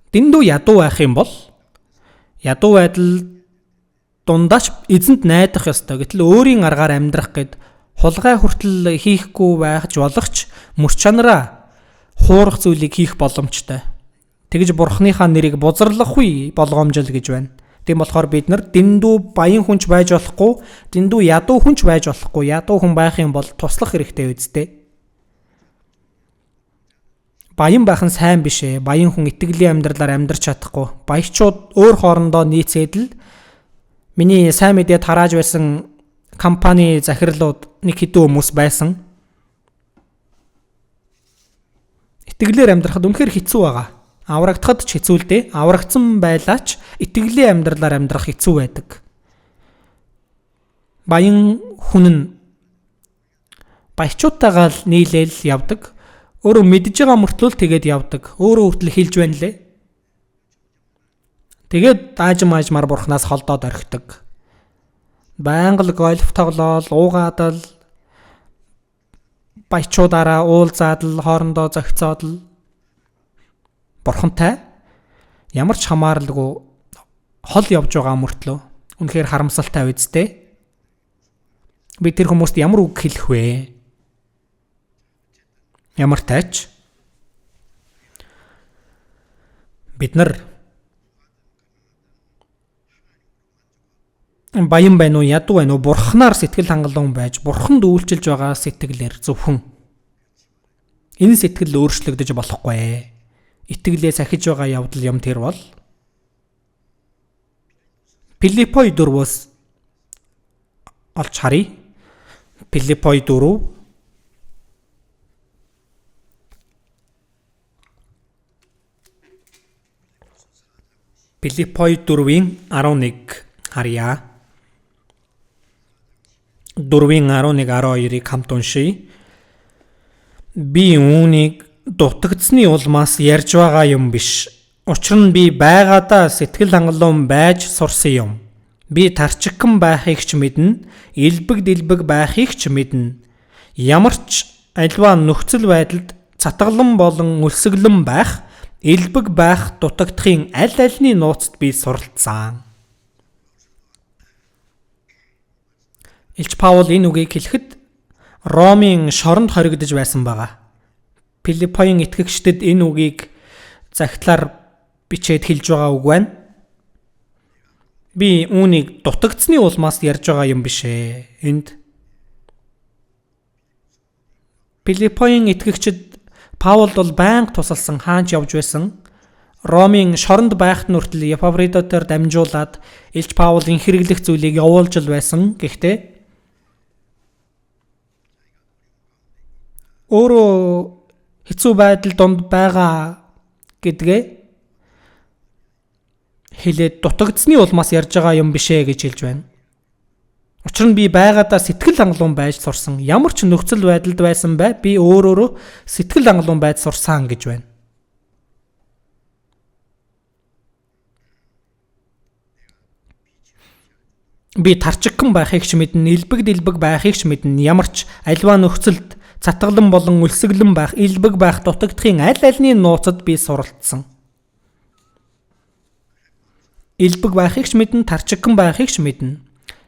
Дэндүү ядуу байх юм бол ядуу байдал дундаач эзэнт найдах ёстой. Гэтэл өөрийн аргаар амьдрах гэд хулгай хүртэл хийхгүй байж болох ч мөр чанараа хуурах зүйлийг хийх боломжтой. Тэгж бурхныхаа нэрийг бузарлахгүй болгоомжл гэж байна. Тийм болохоор бид нар дэндүү баян хүнч байж болохгүй, дэндүү ядуу хүнч байж болохгүй. Ядуу хүн байх юм бол туслах хэрэгтэй үсттэй. Баян байх нь сайн биш ээ. Баян хүн итгэлийн амьдралаар амьдрч чадахгүй. Баячууд өөр хоорондоо нийцээд л миний сайн мэдээ тарааж байсан компани захирлууд нэг хэдэн хүмүүс байсан. Итгэлээр амьдрахад үнэхээр хэцүү байгаа. Аврагдахад ч хэцүү л дээ. Аврагдсан байлаач итгэлийн амьдралаар амьдрах хэцүү байдаг. Баян хүн нь баячуудтайгаа л нийлээл явдаг. Өөрөө мэдж байгаа мөртлөө тэгээд явдаг. Өөрөө хүртэл хэлж байна лээ. Тэгээд аажмаар бурхнаас холдоод орхидог. Байнга л гольф тоглоол, уугаадал, баячуудаараа уулзаад л хоорондоо зохицоод л бурхантай ямар ч хамааралгүй хол явж байгаа мөртлөө үнэхээр харамсалтай үсттэй. Би тэр хүмүүст ямар үг хэлэх вэ? Ямар таач? Бид нар баян байна уу, ядуу байна уу, бурхнаар сэтгэл хангалуун байж, бурханд үйлчилж байгаа сэтгэлээр зөвхөн энэ сэтгэл өөрчлөгдөж болохгүй. Итгэлээ сахиж байгаа явдал юм тэр бол Филиппой 4-өөс олж харъя. Филиппой 4 Филиппой 4-ийн 11 харъя. 4-ийн 11-12-ыг хамт уншия. Би үүнийг дутагдсны улмаас ярьж байгаа юм биш. Учир нь би байгаадаа сэтгэл хангалуун байж сурсан юм. Би тарчигхан байхыг ч мэднэ, элбэг дэлбэг байхыг ч мэднэ. Ямар ч альва нөхцөл байдалд цатгалан болон өлсгөлэн байх, элбэг байх дутагдахын аль альны нууцд би суралцсан. Илч Паул энэ үгийг хэлэхэд Ромын шоронд хоригдож байсан байгаа. Филиппоийн итгэгчдэд энэ үгийг загтлаар бичээд хэлж байгаа үг байна. Би үүнийг дутагдсны улмаас ярьж байгаа юм биш ээ. Энд Филиппоийн итгэгчид Паулд бол байнга тусалсан, хаанч явж байсан. Ромын шоронд байхад нүртэл Епафродитоор дамжуулаад Илч Паулын хэрэглэх зүйлийг явуулж л байсан. Гэхдээ өөрөө хэцүү байдал донд байгаа гэдгээ хэлээд дутагдсны улмаас ярьж байгаа юм бишээ гэж хэлж байна. Учир нь би байгаадаа сэтгэл хангалуун байж сурсан. Ямар ч нөхцөл байдалд байсан бай, би өөрөөрөө сэтгэл хангалуун байж сурсан гэж байна. Би тарчигхан байхыг ч мэднэ, элбэг дэлбэг байхыг ч мэднэ. Ямар ч альва нөхцөлд цатгалан болон өлсгөлэн байх, элбэг байх дутагдахын аль альны нууцад би суралцсан. Элбэг байхыг ч мэднэ, тарчигхан байхыг ч мэднэ.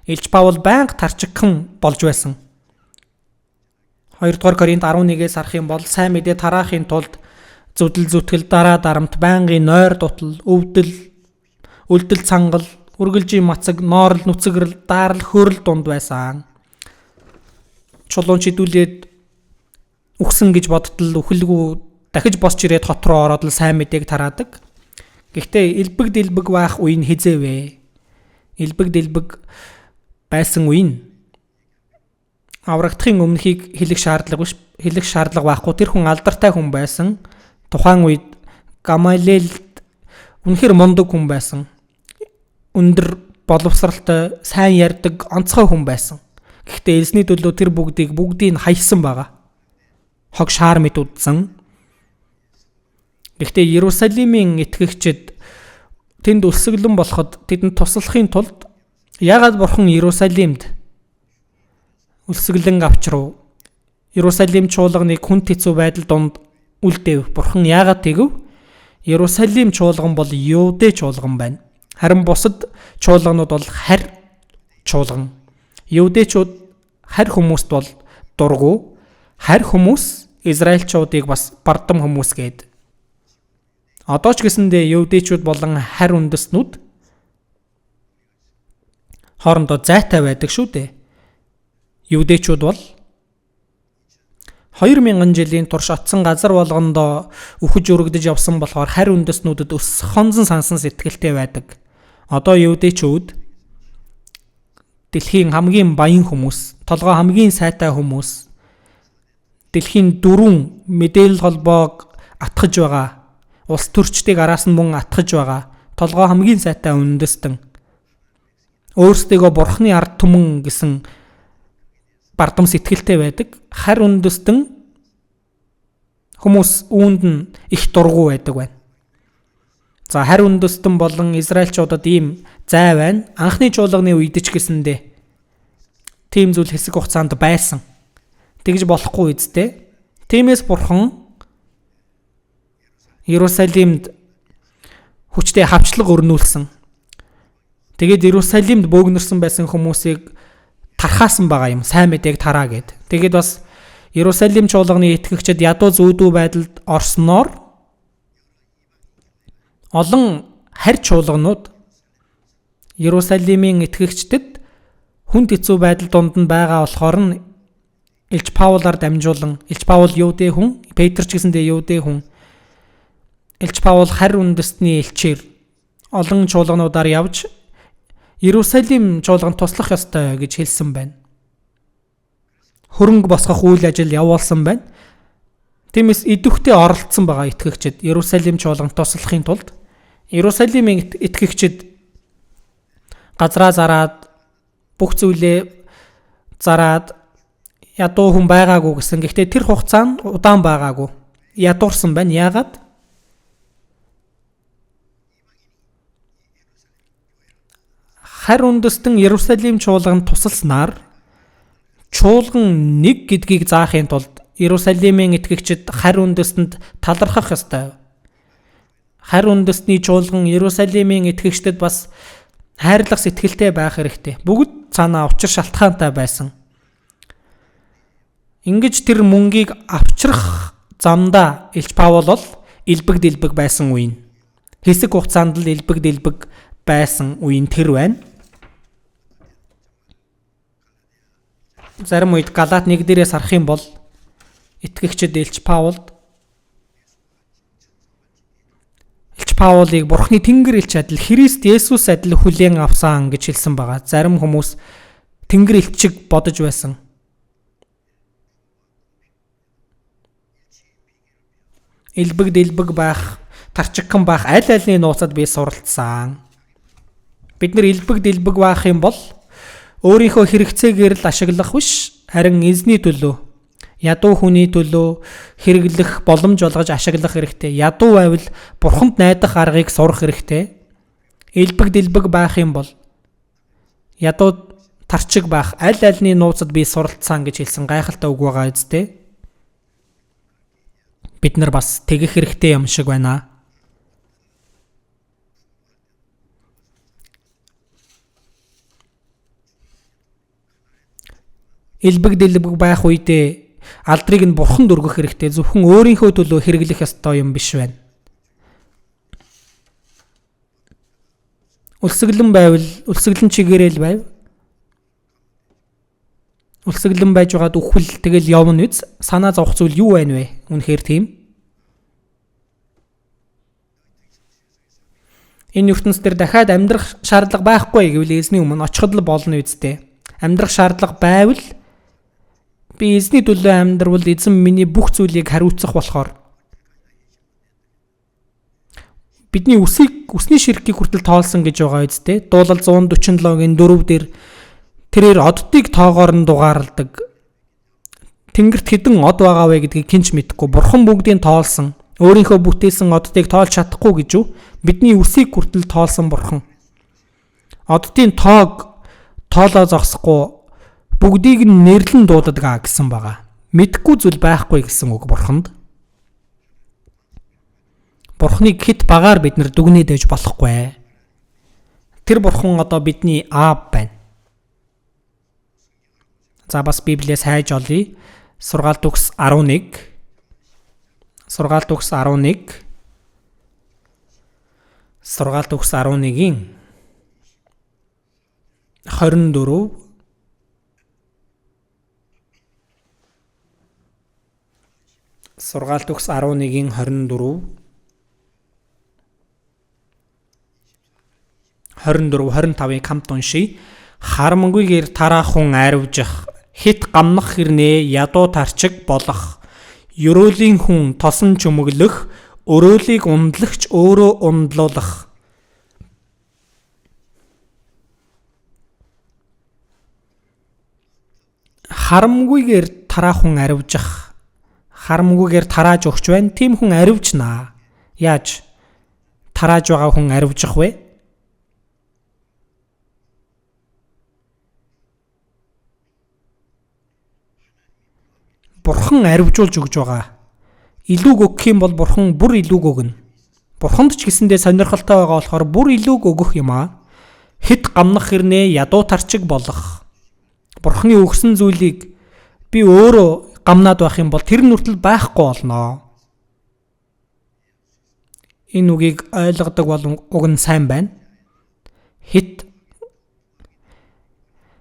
Илч Паул байнга тарчигхан болж байсан. 2 дугаар Коринт 11-ээс харах юм бол сайн мэдээ тараахын тулд зүдэл зүтгэл дараа дарамт байнгын нойр дутал, өвдөл, үлдэл цангал, үргэлжийн мацаг, ноорл, нүцгэрэл, даарл, хөрөл дунд байсан. Чулуун чидүүлээд үхсэн гэж бодтол үхэлгүй дахиж босч ирээд хот руу ороод л сайн мэдээг тараадаг. Гэхдээ элбэг дэлбэг байх үе нь хизээвэ? Элбэг дэлбэг байсан үе нь аврагдахын өмнөхийг хэлэх шаардлага байхгүй. Тэр хүн алдартай хүн байсан. Тухайн үед Гамалиэл үнэхэр мундаг хүн байсан. Өндөр боловсралтай, сайн ярьдаг, онцгой хүн байсан. Гэхдээ элсний төлөө тэр бүгдийг хайсан байгаа. Хог шаар мэд удсан. Гэхдээ Иерусалимийн итгэгчид тэнд өлсгөлэн болоход тэдэнд туслахын тулд яагаад бурхан Иерусалимд өлсгөлэн авчрав? Иерусалим чуулганыг хүн тэцүү байдал донд үлдээв. Бурхан яагаад тэгв? Иерусалим чуулган бол Юудэ чуулган байна. Харин бусад чуулганууд бол харь чуулган. Юудэчүүд харь хүмүүст бол дургу, харь хүмүүс Израильчуудыг бас бардам хүмүүс гээд. Одоо ч гэсэндээ Юудэчүүд болон харь үндэстнүүд хоорондоо зайтай байдаг шүү дээ. Юудэчүүд бол 2000 жилийн турш атсан газар болгондоо үхэж өргөдөж явсан болохоор харь үндэстнүүдэд өс хонзон сансан сэтгэлтэй байдаг. Одоо Юудэчүүд дэлхийн хамгийн баян хүмүүс, толгой хамгийн сайтай хүмүүс, дэлхийн 4 мэдээлэл холбоог атгаж байгаа, улс төрчдийг араас нь мөн атгаж байгаа, толгой хамгийн сайтай үндэстэн, өөрсдийгөө бурхны ард түмэн гэсэн бардам сэтгэлтэй байдаг. Харь үндэстэн хүмүүс үүнд нь их дургу байдаг байна. За харь үндэстэн болон Израильчуудад ийм зай байна. Анхны чуулганы үед ч гэсэндээ тийм зүйл хэсэг хугацаанд байсан. Тэгж болохгүй үсттэй. Тиймээс бурхан Иерусалимд хүчтэй хавчлаг өрнүүлсэн. Тэгээд Иерусалимд бөөгнөрсөн байсан хүмүүсийг тархаасан байгаа юм. Сайн мэдээг тараа гэд. Тэгээд бас Иерусалим чуулганы итгэгчид ядуу зүйдүү байдалд орсноор олон харь чуулганууд Иерусалимийн итгэгчдэд хүн тэцүү байдал донд нь байгаа болохоор нь Илч Паулаар дамжуулан, Илч Паул Юудэ хүн, Петр ч гэсэндээ Юудэ хүн. Илч Паул харь үндэстний элчээр олон чуулгануудаар явж Иерусалим чуулганд туслах ёстой гэж хэлсэн байна. Хөрөнгө босгох үйл ажил явуулсан байна. Тиймээс идэвхтэй оролцсон байгаа итгэгчид Иерусалим чуулганд туслахын тулд Иерусалимийн итгэгчид газраа зараад бүх зүйлээ зараад ядуу хүн байгаагүй гэсэн. Гэхдээ тэр хугацаанд удаан байгаагүй. Ядуурсан байна. Яагаад? Харь үндэстэн Иерусалим чуулганд тусалснаар чуулган нэг гэдгийг заахын тулд Иерусалимийн итгэгчид харь үндэстэнд талархах ёстой. Харь үндэстний чуулган Иерусалимийн итгэгчдэд бас хайрлах сэтгэлтэй байх хэрэгтэй. Бүгд цаанаа учир шалтгаантай байсан. Ингэж тэр мөнгийг авчрах замдаа Илч Паул бол элбэг дэлбэг байсан үе. Хэсэг хугацаанд л элбэг дэлбэг байсан үе нь тэр байна. Зарим үед Галаат 1-дээрээс харах юм бол итгэгчид Илч Паулыг Бурхны Тэнгэр элч адил Христ Есүс адил хүлээн авсан гэж хэлсэн байгаа. Зарим хүмүүс Тэнгэр элчиг бодож байсан. Элбэг дэлбэг байх, тарчигхан байх аль альны нууцад би суралцсан. Бид нар элбэг дэлбэг байх юм бол өөрийнхөө хэрэгцээгээр л ашиглах биш, харин эзний төлөө, ядуу хүний төлөө хэрэглэх боломж олгож ашиглах хэрэгтэй. Ядуу байвал бурханд найдах аргыг сурах хэрэгтэй. Элбэг дэлбэг байх юм бол ядуу тарчиг байх аль альны нууцад би суралцсан гэж хэлсэн гайхалтай үг байгаа үстэй. Бид нар бас тэгэх хэрэгтэй юм шиг байна. Элбэг дэлбэг байх үедээ алдрыг нь бурханд өргөх хэрэгтэй. Зөвхөн өөрийнхөө төлөө хэрэглэх ёстой юм биш байна. Өлсгөлэн байвал өлсгөлэн чигээрэл байв. Өлсгөлэн байж байгаад үхвэл тэгэл явна үз. Санаа зовх зүйл юу байна вэ? Үнэхээр тийм. Энэ ертөнцийн дээр дахиад амьдрах шаардлага байхгүй гэвэл эзний өмнө очиход л болно үсттэй. Амьдрах шаардлага байвал би эзний төлөө амьдрал эзэн миний бүх зүйлийг хариуцах болохоор бидний үсний ширхгийг хүртэл тоолсон гэж байгаа үсттэй. Дуулал 147-гийн 4 дээр тэрээр оддыг тоогоор нь дугаарладаг. Тэнгэрт хэдэн од байгаа вэ гэдгийг хинч мэдэхгүй. Бурхан бүгдийг тоолсон. Өөрийнхөө бүтээсэн оддыг тоолж чадахгүй гэж юу? Бидний үсийг хүртэл тоолсон Бурхан. Оддын тоог тоолоо зогсохгүй бүгдийг нь нэрлэн дуудадгаа гэсэн байгаа. Мэдхгүй зүйл байхгүй гэсэн үг Бурханд. Бурханыг хэд багаар бид нар дүгнээд байж болохгүй. Тэр Бурхан одоо бидний аав байна. За бас Библиэс хайж олъё. Сургаалт үгс 11. Сургаалт үгс 11. Сургаалт үгс 11-ийн 24. Сургаалт үгс 11-ийн 24. 25-ыг хамт уншийе. Харамгүйгээр тараахан аривжих, хит гамнах хэрнээ ядуу тарчиг болох, ерөөлийн хүн тосон чүмэглэх, өрөөлийг ундлагч өөрөө ундлуулах. Харамгүйгээр тараахан аривжих, харамгүйгээр тарааж өгч байна. Тийм хүн аривжнаа. Яаж тарааж байгаа хүн аривжих вэ? Бурхан аривжуулж өгж байгаа. Илүүг өгөх юм бол Бурхан бүр илүүг өгнө. Бурханд ч гэсэндээ сонирхолтой байгаа болохоор бүр илүүг өгөх юм аа. Хит гамнах хэрнээ ядуу тарчиг болох. Бурханы өгсөн зүйлийг би өөрөө гамнаад байх юм бол тэр нь хүртэл байхгүй болно. Энэ үгийг ойлгодог бол уг нь сайн байна. Хит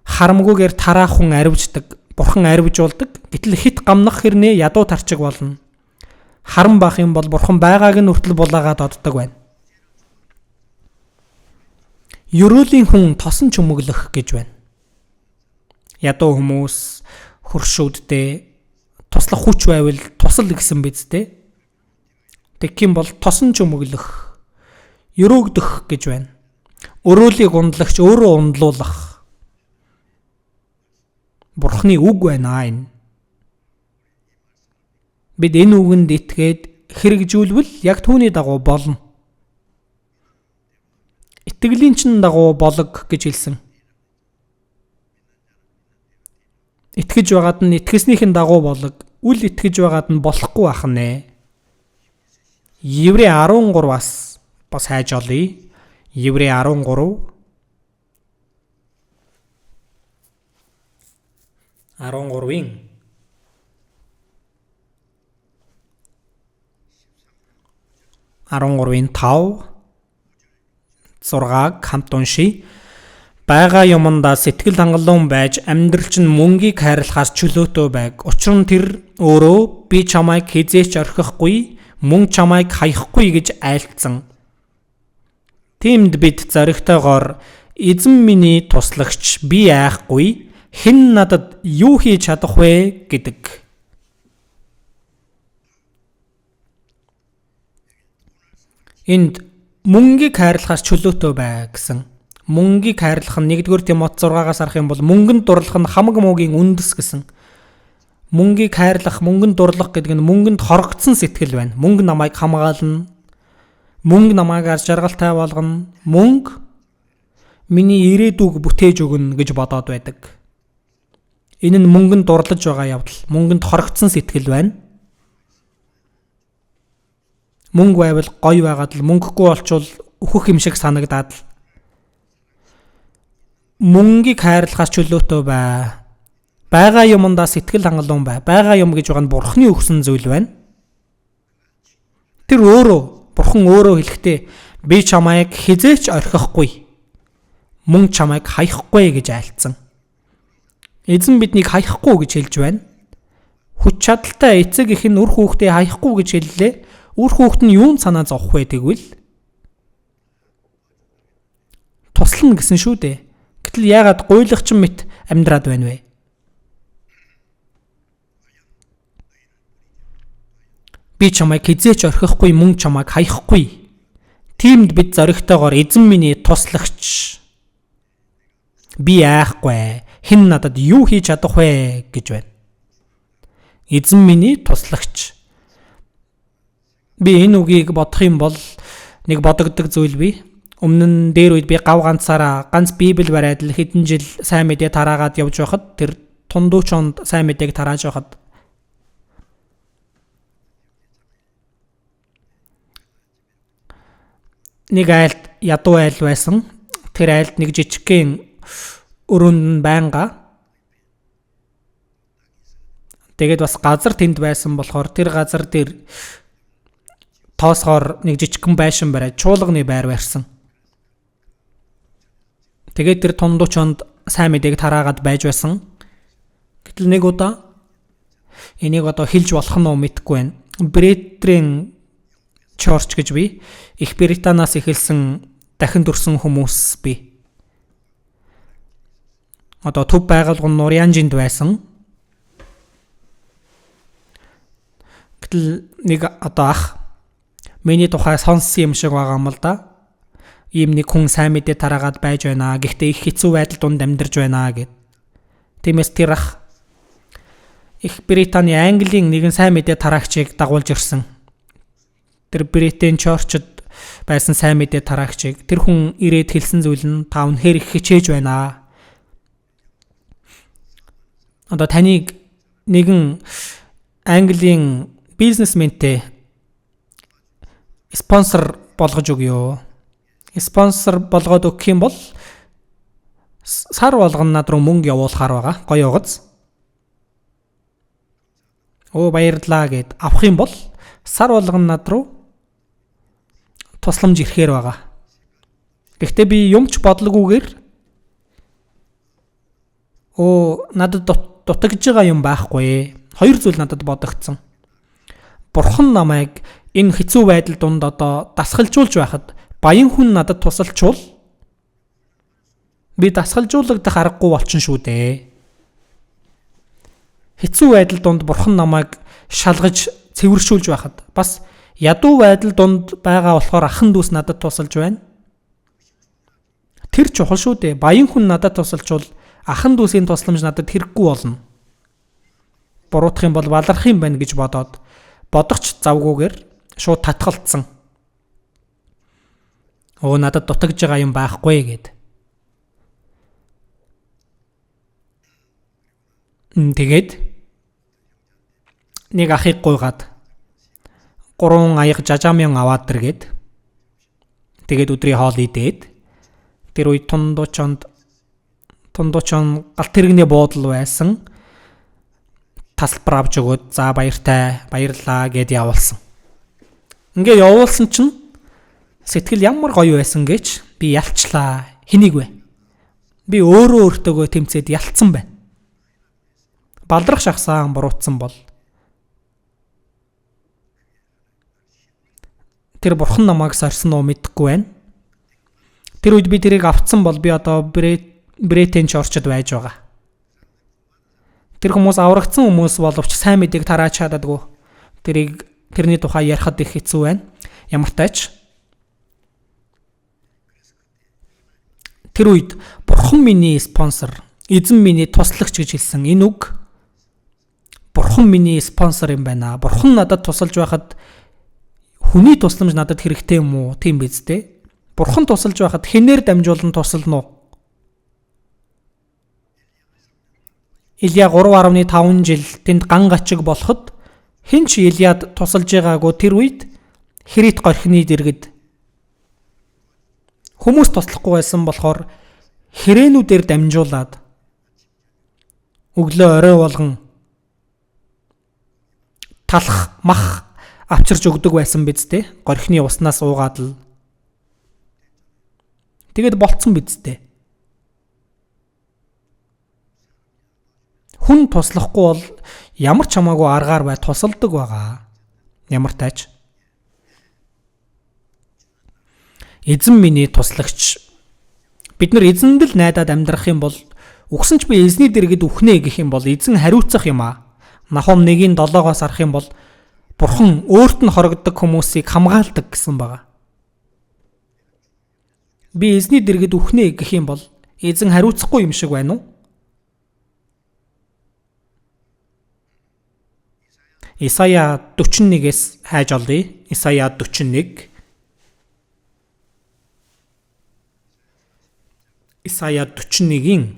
харамгүйгээр тараахан аривждаг. Бурхан аривжуулдаг. Гэтэл хит гамнах хэрнээ ядуу тарчиг болно. Харам бах юм бол Бурхан байгааг нь хүртэл булаагаад оддог байна. Ерөөлийн хүн тосон чүмэглэх гэж байна. Ядуу хүмүүс хөршүүдтэй туслах хүч байвал тусал гэсэн бидтэй. Тэгэх юм бол тосон чүмэглэх, өрөөгдөх гэж байна. Өрөөлийг ундлагч өөрөө ундлуулах. Бурханы үг байна энэ. Бид энэ үгэнд итгээд хэрэгжүүлвэл яг түүний дагуу болно. Итгэлийн чин дагуу болог гэж хэлсэн. Итгэж байгаад нь итгэснийхэн дагуу болог, үл итгэж байгаад нь болохгүй ах нэ. Еврей 13-аас бас хайж олъё. Еврей 13 13-ийн 5 6-г хамт уншийе. Бага юмдаа сэтгэл хангалуун байж амьдралч нь мөнгийг хайрлахаас чөлөөтэй байг. Учир нь тэр өөрөө би чамайг хизээч орхихгүй, мөн чамайг хаяхгүй гэж айлтсан. Тиймд бид зоригтойгоор эзэн миний туслагч би айхгүй, хэн надад юу хийж чадах вэ гэдэг. Энд мөнгийг хайрлахаас чөлөөтэй бай гэсэн. Мөнгийг хайрлах нь 1-р Тимот 6-аас харах юм бол мөнгөнд дурлах нь хамаг муугийн үндэс гэсэн. Мөнгийг хайрлах, мөнгөнд дурлах гэдэг нь мөнгөнд хорогдсон сэтгэл байна. Мөнгө намайг хамгаална. Мөнгө намайг ар жаргалтай болгоно. Мөнгө миний ирээдүг бүтээж өгнө гэж бодоод байдаг. Энэ нь мөнгөнд дурлаж байгаа явдал, мөнгөнд хорогдсон сэтгэл байна. Мөнгө байвал гоё байгаад л мөнгөгүй болчвол өөхөх юм шиг санагдаад л. Мөнгийг хайрлахаас чөлөөтэй бай. Бага юмдаа сэтгэл хангалуун бай. Бага юм гэж байгаа нь Бурханы өгсөн зүйл байна. Тэр өөрөө, Бурхан өөрөө хэлэхдээ би чамайг хизээч орхихгүй, мөн чамайг хаяхгүй гэж айлтсан. Эзэн биднийг хаяхгүй гэж хэлж байна. Хүч чадалтай эцэг их нь үр хүүхдээ хаяхгүй гэж хэллээ. Үр хүүхэд нь юунд санаа зовх вэ тэгвэл? туслана гэсэн шүү дээ. Гэтэл яагаад гуйлагчин мэт амьдраад байна вэ? Би чамайг хизээч орхихгүй, мөн чамайг хаяхгүй. Тиймд бид зоригтойгоор эзэн миний туслагч. Би айхгүй. Хэн надад юу хийж чадах вэ гэж байна. Эзэн миний туслагч. Би энэ үгийг бодох юм бол нэг бодогддог зүйл бий. Өмнө нь дээр үед би гав ганцаараа ганц Библи бариад л хэдэн жил сайн мэдээ тараагаад явж байхад тэр тундуучонд сайн мэдээг тарааж байхад нэг айлд ядуу айл байсан. Тэр айлд нэг жижигхэн өрөөнд нь байнга. Тэгээд бас газар тэнд байсан болохоор тэр газар дээр тоосгоор нэг жижигхэн байшин бариад чуулганы байр барьсан. Тэгээд тэр тундуучонд сайн мэдээг тараагаад байж байсан. Гэтэл нэг удаа энийг одоо хэлж болох нь мэдгүй байна. Брэтрийн Church гэж би Их Британаас эхэлсэн дахин төрсэн хүмүүс би. Одоо төв байгуулга нь Нурянжинд байсан. Гэтэл нэг одоо ах миний тухай сонссон юм шиг байгаа юм л да. Ийм нэг хүн сайн мэдээ тараагаад байж байна. Гэхдээ их хэцүү байдал донд амьдарч байна гэд. Тиймээс тэр ах Их Британий Английн нэгэн сайн мэдээ тараагчийг дагуулж ирсэн. Тэр Бритэн Church-д байсан сайн мэдээ тараагчийг тэр хүн ирээд хэлсэн зүйл нь та үнэхээр их хичээж байна. Одоо таныг нэгэн Английн бизнесментэй спонсор болгож өгье. Спонсор болгоод өгөх юм бол сар болгоно над руу мөнгө явуулахаар байгаа. Гоё угац. Баярлалаа гэд авах юм бол сар болгоно над руу тусламж ирэхээр байгаа. Гэхдээ би юмч бодлогоогүйгээр надад дутагдж байгаа юм байхгүй. Хоёр зүйл надад бодогдсон. Бурхан намайг энэ хэцүү байдал донд одоо дасгалжуулж байхад баян хүн надад тусалчвал би дасгалжуулагдах аргагүй болчихно шүү дээ. Хэцүү байдал донд бурхан намайг шалгаж цэвэршүүлж байхад бас ядуу байдал донд байгаа болохоор ахан дүүс надад тусалж байна. Тэр чухал шүү дээ. Баян хүн надад тусалчвал ахан дүүсийн тусламж надад хэрэггүй болно. Буруутах юм бол баларх юм байна гэж бодогч завгүйгээр шууд татгалцсан. Надад дутагдж байгаа юм байхгүй гэд. Тэгээд нэг ахыг гуйгаад 3 аяг жажаамын аваад тэргээд тэгээд өдрийн хоол идээд тэр үед тундуучонд галт тэрэгний буудал байсан. Тасалбар авч өгөөд за баярлаа гэд явуулсан. Ингээ явуулсан чинь сэтгэл ямар гоё байсан гэж би ялчлаа. Хэнийг вэ? Би өөртөөгөө тэмцээд ялцсан байна. Балдрах шахсаан буруутсан бол тэр бурхан намайг сорьсон уу мэдэхгүй байна. Тэр үед би тэрийг авцсан бол би одоо Бритэн Church-д байж байгаа. Тэр хүмүүс аврагдсан хүмүүс боловч сайн мэдээг тарааж чаддаггүй. Тэрний тухай ярихад их хэцүү байна. Ямар тач тэр үед бурхан миний спонсор, эзэн миний туслагч гэж хэлсэн энэ үг бурхан миний спонсор юм байна. Бурхан надад тусалж байхад хүний тусламж надад хэрэгтэй юм уу? Тийм биз дээ. Бурхан тусалж байхад хинээр дамжуулан тусална уу? Илия 3.5 жил тэнд ган гачиг болоход хэн ч Илияд тусалж байгаагүй тэр үед Хрит горхины дэргэд хүмүүс туслахгүй байсан болохоор хэрээнүүдээр дамжуулаад өглөө орой болгон талах мах авчирч өгдөг байсан биз дээ. Горхины уснаас уугаад л тэгээд болцсон биз дээ. Хүн туслахгүй бол ямар ч хамаагүй аргаар бай тусалдаг байгаа. Ямар тач эзэн миний туслагч Бид нар эзэнд л найдаад амьдрах юм бол үгсэн ч би эзний дэргэд үхнэ гэх юм бол эзэн хариуцах юм аа. Нахум 1:7-оос арах юм бол Бурхан өөрт нь хорогддог хүмүүсийг хамгаалдаг гэсэн байгаа. Би эзний дэргэд үхнэ гэх юм бол эзэн хариуцахгүй юм шиг байна уу? Исая 41-ээс хайж олъё. Исая 41. Исая 41-ийн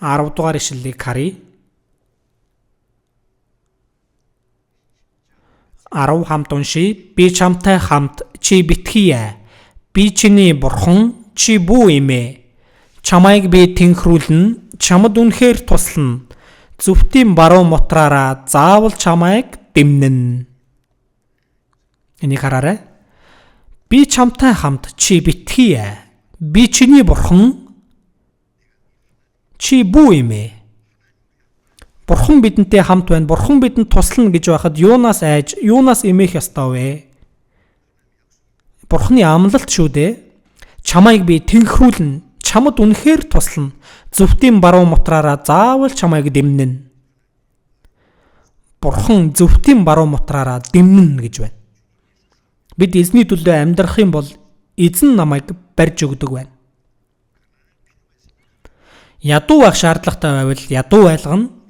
10 дугаар ишлэлийг харъя. 10 хамт уншия. Би чамтай хамт чи битгий. Би чиний бурхан чи бүү эмээ. Чамайг би тэнхрүүлнэ. Чамд үнэхээр туслана. Зүвтийн баруун мотраараа заавал чамайг дэмнэн. Энийг хараарай. Би чамтай хамт чи битгий. Би чиний бурхан чи бүү эмээ. Бурхан бидэнтэй хамт байна. Бурхан бидэнд туслана гэж байхад юунаас айж, юунаас эмээх ёстой вэ? Бурханы амлалт шүү дээ. Чамайг би тэнхрүүлнэ. Чамд үнэхээр туслана. Зүвтийн баруун мотраараа заавал чамайг дэмнэн. Бурхан зүвтийн баруун мотраараа дэмнэн гэж байна. Бид эзний төлөө амьдрах юм бол эзэн намайг барьж өгдөг байна. Ядуу байх шаардлагатай байвал ядуу байлгана.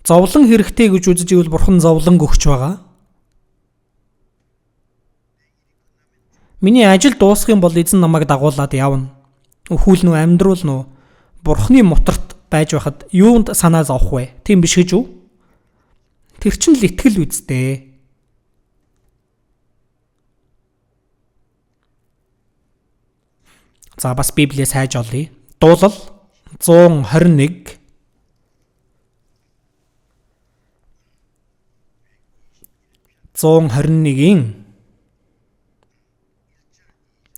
Зовлон хэрэгтэй гэж үзэж ивэл Бурхан зовлон өгч байгаа. Миний ажил дуусах юм бол эзэн намайг дагуулад явна. Өхүүлнө үү, амьдруулна уу? Бурханы мутарт байж байхад юунд санаа зовох вэ? Тийм биш гэж үү? Тэр чинь л итгэл үсттэй. За бас Библиэс хайж олъё. Дуулал 121 121-ийн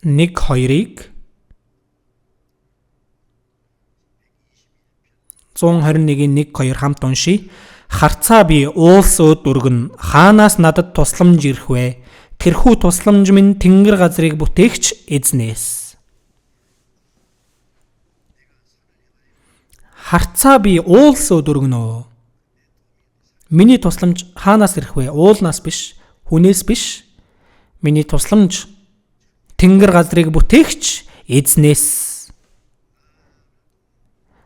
1-2-ыг 121-ийн 1-2 хамт уншия. Харцаа би уулс өд өргөн хаанаас надад тусламж ирэх вэ? Тэрхүү тусламж минь тэнгэр газрыг бүтээгч эзнээс. Харцаа би уулс өд өргөнөө. Миний тусламж хаанаас ирэх вэ? Уулнаас биш, хүнээс биш. Миний тусламж тэнгэр газрыг бүтээгч эзнээс.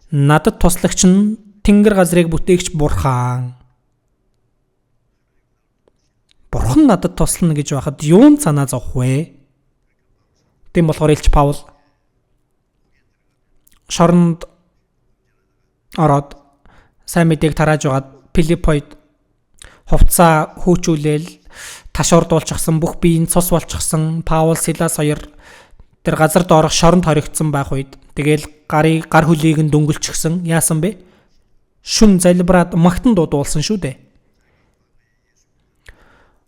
Надад туслагч нь тэнгэр газрыг бүтээгч Бурхан. Бурхан надад туслана гэж байхад юунд санаа зовх вэ? Тийм болохоор Илч Паул шоронд ороод сайн мэдээг тарааж байгаад Филиппойд хувцаа хөөчүүлээл ташуурдуулчихсан, бүх биеийн цус болчихсан Паул, Силас хоёр тэр газар доорох шоронд хоригдсан байх үед тэгээл гар хөлийг нь дөнгөлчихсэн. Яасан бэ? Шүн залбираад магтан дуудуулсан шүү дээ.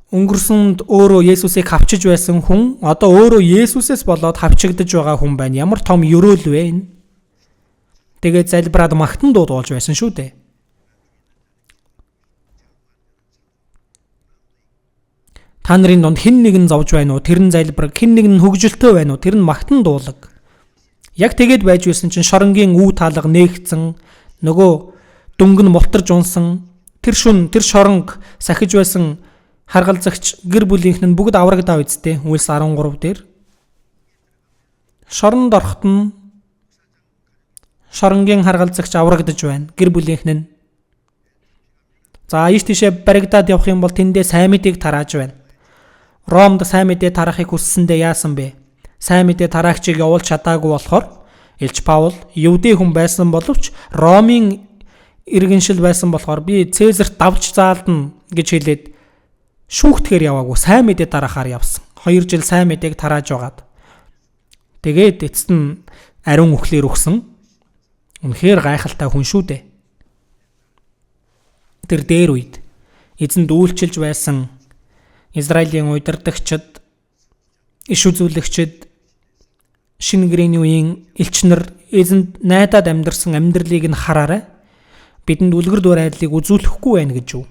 Өнгөрсөнд өөрөө Есүсийг хавчиж байсан хүн одоо өөрөө Есүсээс болоод хавчигдж байгаа хүн байна. Ямар том ёроол вэ энэ? Тэгээд залбираад магтан дуудуулж байсан шүү дээ. Та нарын донд хэн нэгэн зовж байна уу? Тэр нь залбираг. Хэн нэгэн хөгжилтэй байна уу? Тэр нь магтан дуулаг. Яг тэгээд байж байсан чинь шоронгийн үе таалга нээгцэн, нөгөө дөнгө нь мултарж унсан, тэр шүн, тэр шоронг сахиж байсан харгалзагч гэр бүлийнх нь бүгд аврагдаа үсттэй. Үйлс 13 дээр. Шоронд орохт нь шоронгийн харгалзагч аврагдаж байна. Гэр бүлийнх нь. За ийш тийшээ баригдаад явах юм бол тэндээ сайн мэдээг тарааж байна. Ромд сайн мэдээ тарахыг хүссэндээ яасан бэ? Сайн мэдээ тараагчийг явуулж чадаагүй болохоор Илч Паул Евдээ хүн байсан боловч Ромын иргэншил байсан болохоор би Цэзарт давж заалдна гэж хэлээд шүүхтгэхээр яваагүй, сайн мэдээ тараахаар явсан. 2 жил сайн мэдээг тарааж байгаад. Тэгээд эцэст нь ариун үхлээр өгсөн. Үнэхээр гайхалтай хүн шүү дээ. Тэр дээр үед эзэнд үйлчилж байсан Израилийн удирдагчид, иш үзүүлэгчид, шинэ гэрээний үеийн элчнэр эзэнд найдаад амьдарсан амьдралыг нь хараарай. Бидэнд үлгэр дуур айдлыг үзүүлэхгүй байна гэж юу?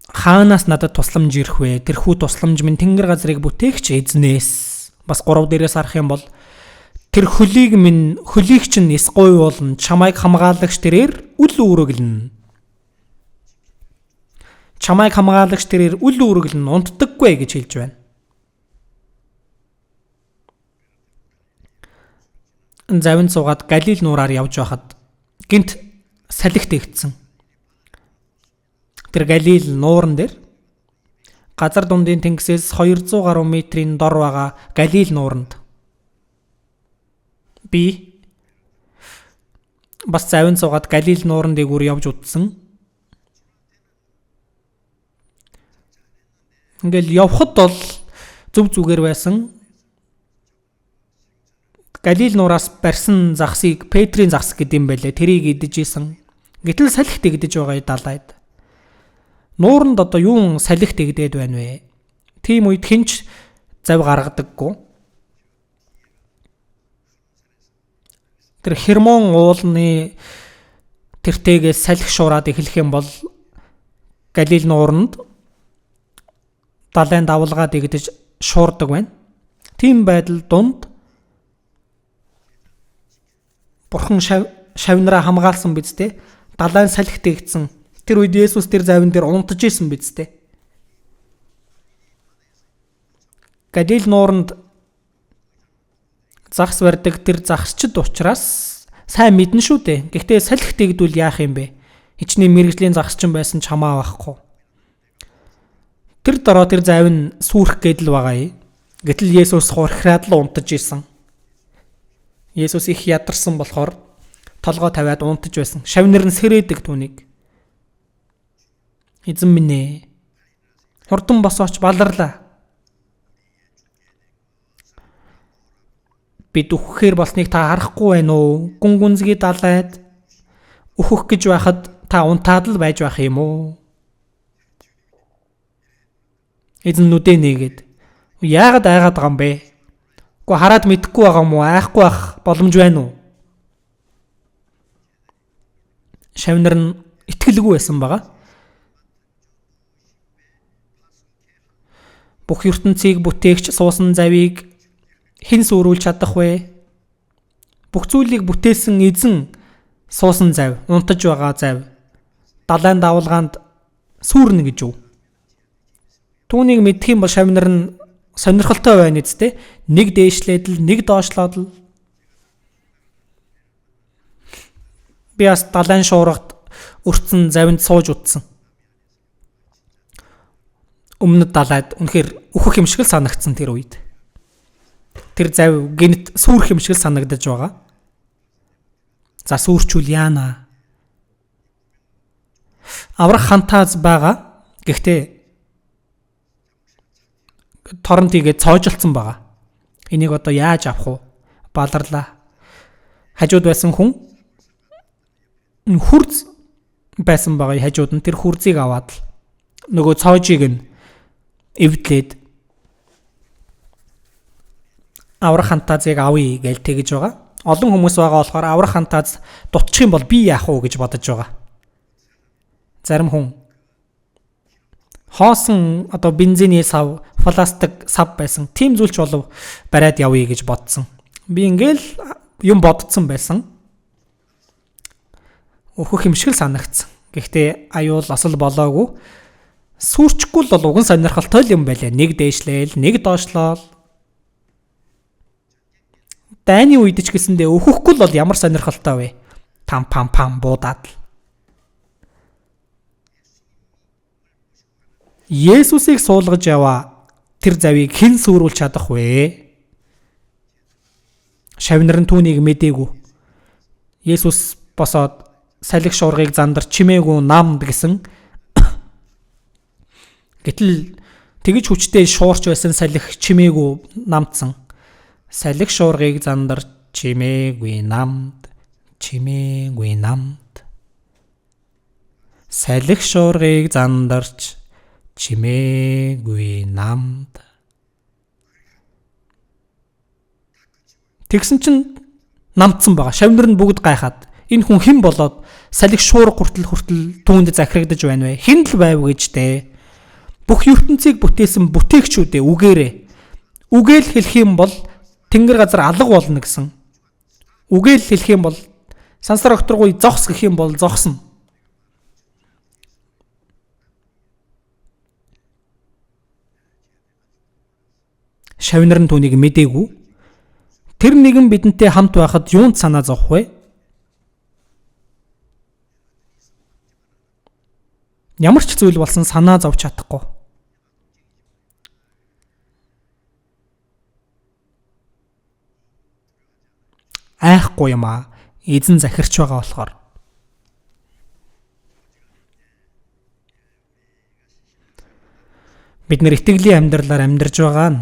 Хаанаас надад тусламж ирэх вэ? Тэрхүү тусламж минь тэнгэр газрыг бүтээгч эзнээс. Бас 3 дээрээс харах юм бол тэр хөлийг чинь эс гуйвуулна, чамайг хамгаалагч тэрээр үл үүрэглэнэ. Чамайг хамгаалагч тэрээр үл үүрэглэнэ, унтдаггүй гэж хэлж байна. Завин суугаад Галил нуураар явж байхад гинт салхи тэгдсэн. Тэр Галил нууран дээр газар дундын тэнгисээс 200 гаруй метрийн дор байгаа Галил нууранд би бас завин суугаад Галил нууран дээгүүр явж удсан. Ингээл явхад бол зүг зүгээр байсан. Галил нуураас барьсан загсыг Петрийн загс гэдэм байлээ. Тэрийг идэж исэн. Гэтэл салхи тэгдэж байгаа далайд. Нууранд одоо юун салхи тэгдээд байна вэ? Тийм үед хинч зав гаргадаггүй. Тэр Хермон уулны тэртээс салхи шуураад эхлэх юм бол Галил нууранд далайн давлгаа тэгдэж шуурдаг байна. Тийм байдал дунд Бурхан шавнараа хамгаалсан биз дээ. Далайн салхи тэгдсэн. Тэр үед Есүс тэр завин дээр унтаж исэн биз дээ. Галил нууранд загс барьдаг тэр загсчд учраас сайн мэднэ шүү дээ. Гэхдээ салхи тэгдвэл яах юм бэ? Хичнээн мэрэгжлийн загсчин байсан ч хамаа байхгүй. Тэр дороо тэр завин сүрэх гэдэл байгаа юм. Гэтэл Есүс хурхраад л унтаж исэн. Есүс их ядарсан болохоор толгой тавиад унтаж байсан. Шавнар нь сэрээдэг түүнийг. Эзэн минь ээ. Хурдан босооч баларлаа. Бид үхэхээр болсныг та харахгүй байна уу? Гүн гүнзгий далайд өөхөх гэж байхад та унтаад л байж байх юм уу? Эзэн нүдэ нээгээд яагаад айгаад байгаа юм бэ? Гэхдээ хараад мэдэхгүй байгаа юм уу? Айхгүй байх боломж байна уу? Шавнар нь итгэлгүй байсан байгаа. Бүх ертөнцийг бүтээгч суусан завийг хэн сүрүүлж чадах вэ? Бүх зүйлийг бүтээсэн эзэн суусан зав, унтаж байгаа зав, далайн давлгаанд сүрнэ гэж юу? Түүнийг мэдэх юм бол шавнар нь сонирхолтой байна үсттэй. Нэг дээшлээд л, нэг доошлоод л. Би бас далайн шуургад өртсөн завинд сууж утсан. Өмнөд далайд үнэхээр өөхөх юм шиг л санагдсан тэр үед. Тэр зав гинт сүрэх юм шиг л санагдаж байгаа. За сүрчүүл яана. Аврах хантааз байгаа. Гэхдээ торнтигээ цоожилцсан байгаа. Энийг одоо яаж авах вэ? Баларлаа. Хажууд байсан хүн хурц байсан байгаа. Хажууд нь тэр хурцыг аваад нөгөө цоожийг нь эвдлээд аврах хантаазыг авъя гэж тэгж байгаа. Олон хүмүүс байгаа болохоор аврах хантааз дутчих юм бол би яах вэ гэж бодож байгаа. Зарим хүн хоосон одоо бензиний сав, пластик сав байсан. Тим зүйлч болов бариад явъя гэж бодсон. Би ингээл юм бодцсон байсан. Өөхөх юм шиг л санагдсан. Гэхдээ аюул асал болоогүй. Сүрчгүй л бол уган сонирхолтой юм байлаа. Нэг дээшлээл, нэг доошлол. Дайны үед ч гэсэндээ өөхөхгүй л бол ямар сонирхолтой вэ? Пам буудаад. Есүсийг суулгаж яваа тэр завийг хэн сүрүүлж чадах вэ? Шавнар нь түүнийг мэдээгүй. Есүс босоод салхи шуургыг зандар чимээгүй намд гэсэн. Гэтэл тэгж хүчтэй шуурч байсан салхи чимээгүй намдсан. Салхи шуургыг зандар чимээгүй намд. Салхи шуургыг зандарч чимээгүй намд. Тэгсэн чинь намдсан байгаа. Шавнар нь бүгд гайхаад энэ хүн хэн болоод салхи шуурга хүртэл түүнд захирагдаж байна вэ? Хэн л байв гэж дээ. бүх ертөнцийг бүтээсэн бүтээгчүүдээ үгээрээ. Үгээл хэлэх юм бол тэнгэр газар алга болно гэсэн. Үгээл хэлэх юм бол сансар окторгуй зогс гэх юм бол зогсно. Шавнар нь түүнийг мэдээгүй. Тэр нэгэн бидэнтэй хамт байхад юунд санаа зовх вэ? Ямар ч зүйл болсон санаа зовж чадахгүй. Айхгүй юм аа. Эзэн захирч байгаа болохоор. Бид нэр итгэлийн амьдралаар амьдарж байгаа нь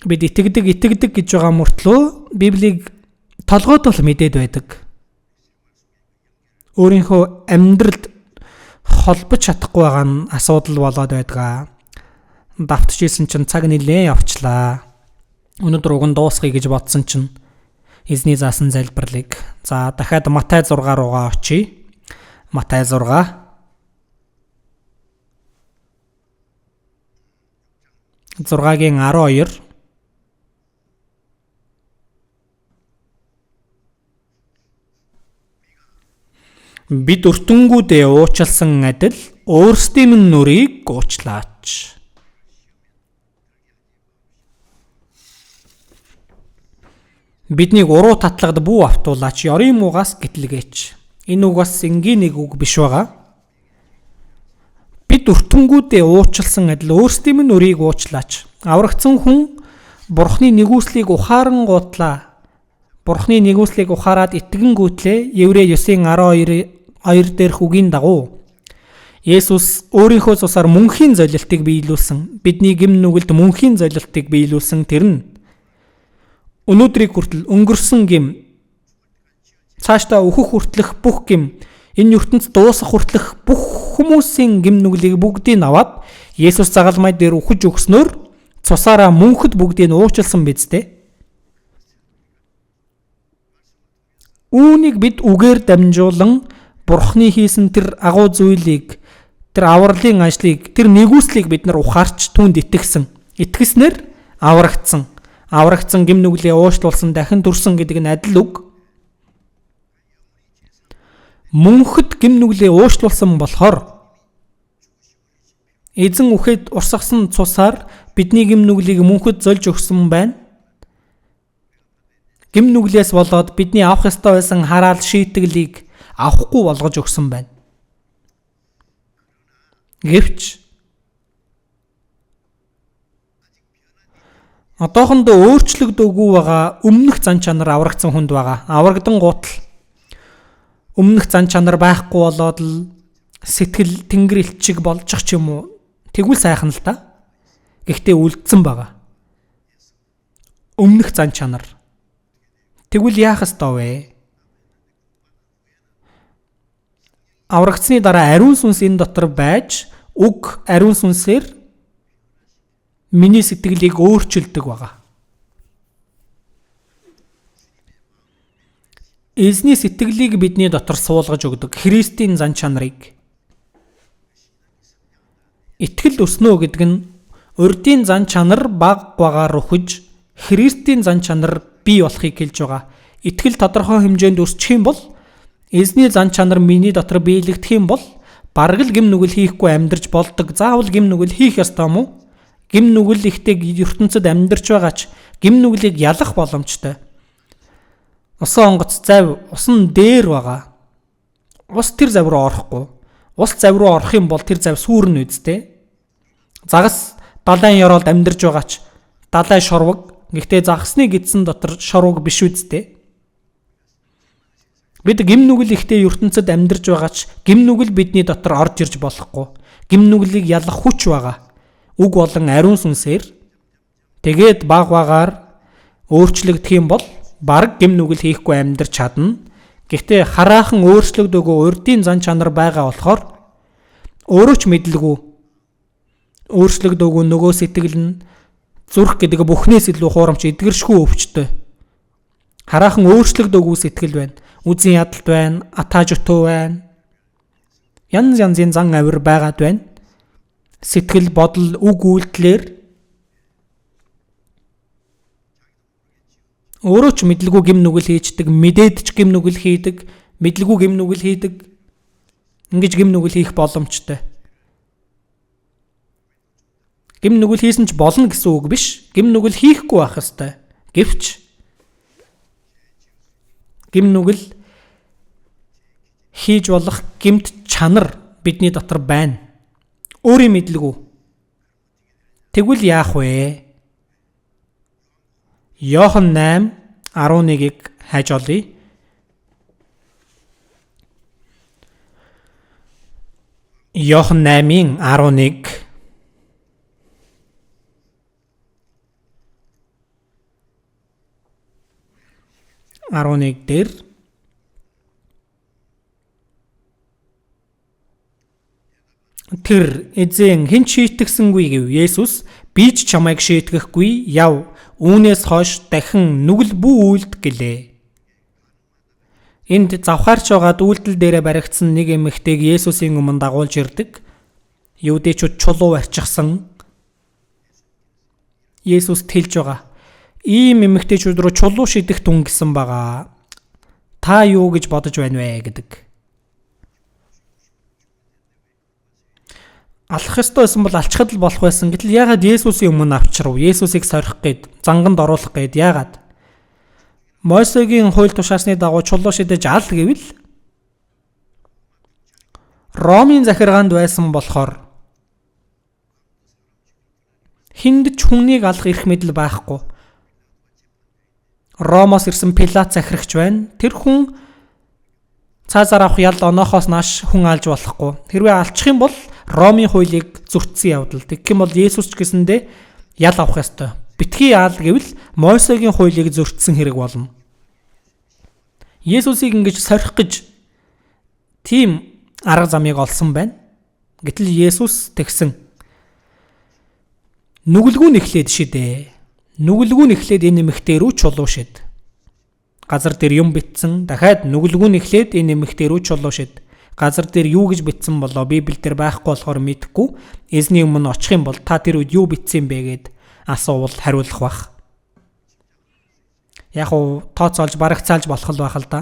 бид итгэдэг гэж байгаа мөртлөө Библийг толгойдол мэдээд байдаг. Өөрийнхөө амьдралд холбож чадахгүй байгаа нь асуудал болоод байдаг. Давтчихсэн чинь цаг нэлээд явчлаа. Өнөөдөр уг нь дуусгая гэж бодсон чинь эзний заасан залбирлыг. За дахиад Матай 6 руугаа очие. Матай 6 6-гийн 12 бид өртөнгүүдээ уучлсан адил өөрсдийн минь нүрийг уучлаач. Биднийг уруу татлагад бүү автуулаач, ёрын муугаас гэтлгээч. Энэ үг бас энгийн нэг үг биш байгаа. Бид өртөнгүүдээ уучлсан адил өөрсдийн минь нүрийг уучлаач. Аврагдсан хүн Бурхны нэгүслийг ухаан гутлаа. Бурхны нэгүслийг ухаарад итгэн гүйтлээ. Еврей 9:12 дээрх үгийн дагуу Есүс өөрийнхөө цусаар мөнхийн золилтыг биелүүлсэн. Бидний гим нүгэлд мөнхийн золилтыг биелүүлсэн тэр нь өнөөдрийг хүртэл өнгөрсөн гим цаашдаа өөхөх хүртлэх бүх гим энэ ертөнцид дуусах хүртлэх бүх хүмүүсийн гим нүглийг бүгдийг аваад Есүс загалмай дээр үхэж өгснөөр цусаараа мөнхөд бүгдийг уучлсан биз дээ. Үүнийг бид үгээр дамжуулан Бурхны хийсэн тэр агуу зүйлийг, тэр авралын ажлыг, тэр нэгүслийг бид нар ухаарч түүнд итгэсэн. Итгэснээр аврагдсан. Аврагдсан гим нүглээ уушлуулсан дахин төрсөн гэдэг нь адил үг. Мөнхөд гим нүглээ уушлуулсан болохоор эзэн үхэд урсгасан цусаар бидний гим нүглийг мөнхөд зольж өгсөн байна. Гим нүглээс болоод бидний авах ёстой байсан хараал шийтгэлийг авахгүй болгож өгсөн байна. Гэвч одоохондоо өөрчлөгдөөгүй байгаа өмнөх зан чанар аврагдсан хүнд байгаа. Аврагдан гутал өмнөх зан чанар байхгүй болоод л сэтгэл тэнгэр элчиг болчих ч юм уу. Тэгвэл сайхан л та. Гэхдээ үлдсэн байгаа. Өмнөх зан чанар. Тэгвэл яах ёстой вэ? Аврагдсны дараа ариун сүнс энэ дотор байж үг ариун сүнсээр миний сэтгэлийг өөрчилдөг байгаа. Эзний сэтгэлийг бидний дотор суулгаж өгдөг Христийн зан чанарыг. Итгэл өснө гэдэг нь урдийн зан чанар баг багаар өгөж Христийн зан чанар бий болохыг хэлж байгаа. Итгэл тодорхой хэмжээнд өсчих юм бол эзний зан чанар миний дотор биелэгдэх юм бол бараг л гим нүгэл хийхгүй амьдарч болдог. Заавал гим нүгэл хийх ёстой юм уу? Гим нүгэл ихтэй ертөнцид амьдарч байгаач гим нүглийг ялах боломжтой. Усан онгоц завь усан дээр байгаа. Ус тэр завь руу орохгүй. Ус завь руу орох юм бол тэр завь сүрнэ үсттэй. Загас далайн ёроолд амьдарч байгаач далай шорвог. Гэхдээ загасны гидсэн дотор шорвог биш үсттэй. Бид гим нүгэл ихтэй ертөнцид амьдарч байгаач гим нүгэл бидний дотор орж ирж болохгүй. Гим нүглийг ялах хүч байгаа. Үг болон ариун сүнсээр тэгээд баг багаар өөрчлөгдөх юм бол бараг гим нүгэл хийхгүй амьдарч чадна. Гэхдээ хараахан өөрчлөгдөөгүй урдийн зан чанар байгаа болохоор өөрөө ч мэдлгүй өөрчлөгдөөгүй нөгөө сэтгэл нь зүрх гэдэг бүхнээс илүү хуурамч эдгэршгүй өвчтөй. Хараахан өөрчлөгдөөгүй сэтгэл байна. Үзэн ядалт байна, атааж өтөө байна. Янз янзын зан авир байгаад байна. Сэтгэл, бодол, үг үйлдэлээр өөрөө ч мэдлгүй гим нүгэл хийдэг, мэдээд ч гим нүгэл хийдэг, мэдлгүй гим нүгэл хийдэг. Ингэж гим нүгэл хийх боломжтой. Гим нүгэл хийсэн ч болно гэсэн үг биш. Гим нүгэл хийхгүй байх ёстой. Гэвч гим нүгэл хийж болох гимт чанар бидний дотор байна. Өөрийн мэдлгүй. Тэгвэл яах вэ? Иохан 8:11-ийг хайж олъё. Иохан 8:11 11 дээр тэр эзэн хэн шийтгсэнгүй гэв. Есүс би ч чамайг шийтгэхгүй яв. Үүнээс хойш дахин нүгэл бүү үйлд гэлээ. Энд завхаарч байгаад үйлдэл дээрээ баригдсан нэг эмэгтэйг Есүсийн өмнө дагуулж ирдэг. Юудэчүүд чулуу барьчихсан. Есүс хэлж байгаа. Ийм эмэгтэйчүүд рүү чулуу шидэх түн гэсэн байгаа. Та юу гэж бодож байна вэ гэдэг. Алах ёстой байсан бол алчхад л болох байсан. Гэтэл яагаад Есүсийн өмнө авчрав? Есүсийг сорих гээд, занганд оруулах гээд яагаад? Мойсегийн хууль тушаасны дагуу чулуу шидэж ал гэвэл Ромын захиргаанд байсан болохоор хүнд ч хүнийг алах эрх мэдэл байхгүй. Ромоос ирсэн Пилат захирагч байна. Тэр хүн цаазаар авах ял оноохоос нааш хүн алж болохгүй. Хэрвээ алчих юм бол Ромын хуулийг зөрчсөн явдал. Тэгэх юм бол Есүс ч гэсэндээ ял авах ёстой. Битгий яал гэвэл Мойсегийн хуулийг зөрчсөн хэрэг болно. Есүсийг ингэж сорих гэж тийм арга замыг олсон байна. Гэтэл Есүс тэгсэн. Нүгэлгүй нэхлээд шидэ. Нүгэлгүй нэхлээд энэ эмэгтэй рүү чулуу шид. Газар дээр юм битсэн. Дахиад нүгэлгүй нэхлээд энэ эмэгтэй рүү чулуу шид. Газар дээр юу гэж битсэн болоо Библиэлд байхгүй болохоор мэдэхгүй. Эзний өмнө очих юм бол та тэр үед юу битсэн бэ гэд асуувал хариулах бах. Яг уу тооцоолж барагцаалж болох л байх л да.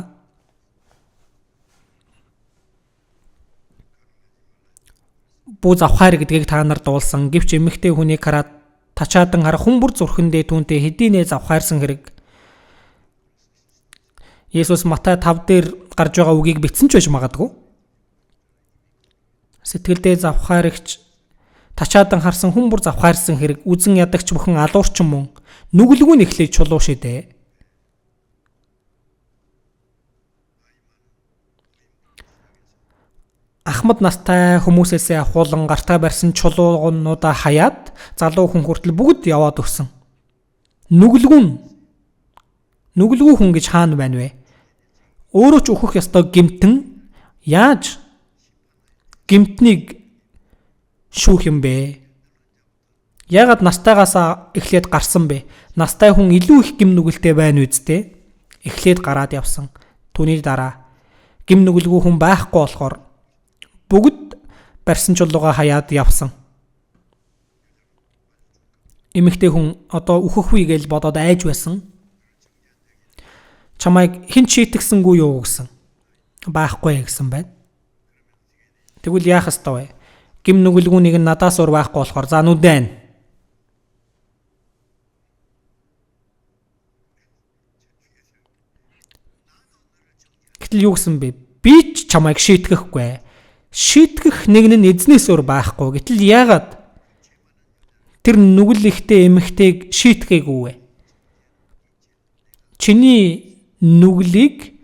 Бүү завхаар гэдгийг та нар дуулсан. Гэвч эмэгтэй хүнийг хараад тачаадан харах хүн бүр зүрхэндээ түүнтэй хэдийнэ завхаарсан хэрэг. Есүс Матай 5 дээр гарч байгаа үгийг бичсэн ч байж магадгүй. Сэтгэлдээ завхаарч тачаадан харсан хүн бүр завхаарсан хэрэг үзэн ядагч бүхэн алуурчин мөн нүгэлгүй нэхлэж чулуу шидэ. Ахмад настай хүмүүсээсээ ахуулан гартаа барьсан чулуугнуудаа хаяад залуу хүн хүртэл бүгд яваад өгсөн. Нүгэлгүй хүн гэж хаана байна вэ? Өөрөө ч өөхөх ёстой гэмтэн яаж гэмтнийг шүүх юм бэ? Яагаад настайгаасаа эхлээд гарсан бэ? Настай хүн илүү их гим нүгэлтэй байна үсттэй. Эхлээд гараад явсан. Түүний дараа гим нүгэлгүй хүн байхгүй болохоор бүгд барьсан чулуугаа хаяад явсан. Эмэгтэй хүн одоо үхэхгүй гэж бодоод айж байсан. Чамайг хэн чийтгсэнгүй юу гэсэн. Байхгүй гэсэн байна. Тэгвэл яах ёстой вэ? Гим нүгэлгүй нэг нь надаас өөр байхгүй болохоор за нүдэн. Гэтэл юу гэсэн бэ? Би ч чамайг шийтгэхгүй. Шийтгэх нэг нь эзнээс өөр байхгүй. Гэтэл яагаад тэр нүгэл ихтэй эмэгтэйг шийтгээгүй вэ? Чиний нүглийг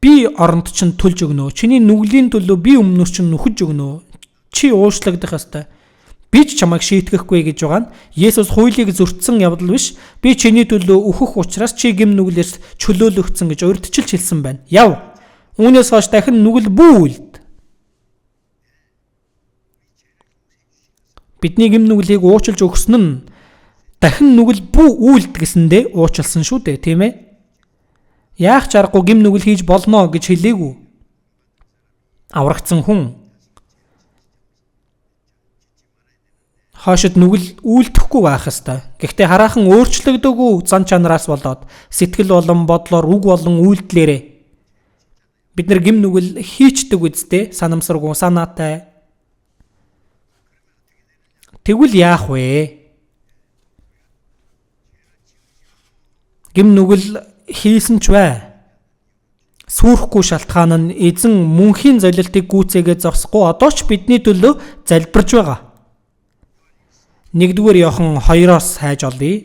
би оронд чинь төлж өгнө. Чиний нүглийн төлөө би өмнөөс чинь нөхөж өгнө. Чи уушлагдах ёстой. Би ч чамайг шийтгэхгүй гэж байгаа нь Есүс хуулийг зөрчсөн явдал биш. Би чиний төлөө өөхөх учраас чи гим нүглээс чөлөөлөгдсөн гэж урьдчилж хэлсэн байна. Яв. Үүнээс хойш дахин нүгэл бүү үйлд. Бидний гим нүглийг уучлж өгсөн нь дахин нүгэл бүү үйлд гэсэндээ уучлсан шүү дээ, тийм ээ? Яах ч аргагүй гим нүгэл хийж болно гэж хэлээгүй. Аврагдсан хүн Хоошид нүгэл үйлдэхгүй байх ёстой. Гэхдээ хараахан өөрчлөгдөөгүй зан чанараас болоод сэтгэл болон бодлоор үг болон үйлдэлээрээ бид нар гим нүгэл хийчдэг үсттэй санамсаргүй санаатай. Тэгвэл яах вэ? Гим нүгэл хийсэн ч бай. Сүрхгүй шалтгаан нь эзэн мөнхийн золилтыг гүйцээгээ зогсохгүй одоо ч бидний төлөө залбирж байгаа. 1-р Иохан 2-оос хайж олъё.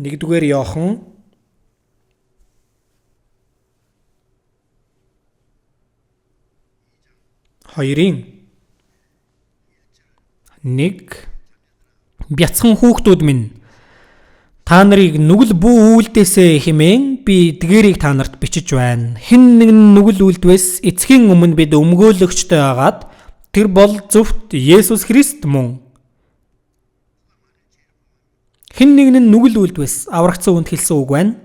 1-р Иохан 2-ын 1 Бяцхан хүүхдүүд минь та нарыг нүгэл бүү үйлдээсээ хэмээн би эдгээрийг та нарт бичиж байна. Хэн нэгэн нүгэл үйлдвэс эцгийн өмнө бид өмгөөлөгчтэй агаад тэр бол зөвхт Есүс Христ мөн. Хэн нэгэн нүгэл үйлдвэс аврагцсан үнд хэлсэн үг байна.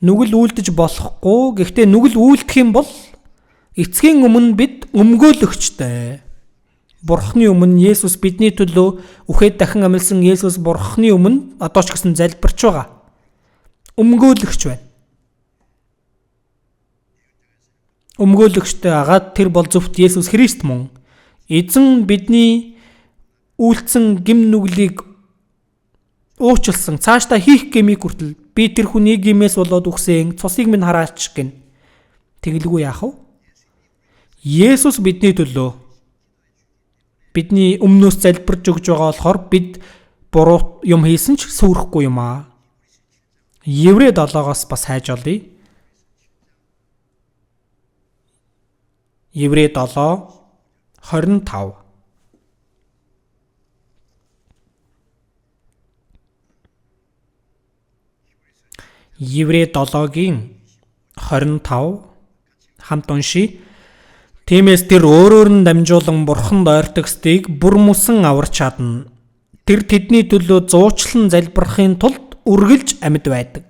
Нүгэл үйлдэж болохгүй. Гэхдээ нүгэл үйлдэх юм бол эцгийн өмнө бид өмгөөлөгчтэй. Бурхны өмнө Есүс бидний төлөө үхээд дахин амилсан Есүс Бурхны өмнө одоо ч гэсэн залбирч байгаа. Өмгөөлөгч байна. Өмгөөлөгчтэй агаад тэр бол зөвхт Есүс Христ мөн. Эзэн бидний үйлцэн гим нүглийг уучлсан. Цаашдаа хийх гэмийг хүртэл би тэр хүний гимээс болоод үхсэн цусыг минь хараач гин. Тэгэлгүй яах вэ? Есүс бидний төлөө бидний өмнөөс залбирж өгж байгаа болохоор бид буруу юм хийсэн ч сүрэхгүй юм аа. Еврей 7-оос бас хайж олъё. Еврей 7:25. Еврей 7:25 хамт уншия. Тиймээс тэр өөрөөр нь дамжуулан бурханд ойртогсдгийг бүр мөсөн аварч чадна. Тэр тэдний төлөө зуучлан залбирахын тулд үргэлж амьд байдаг.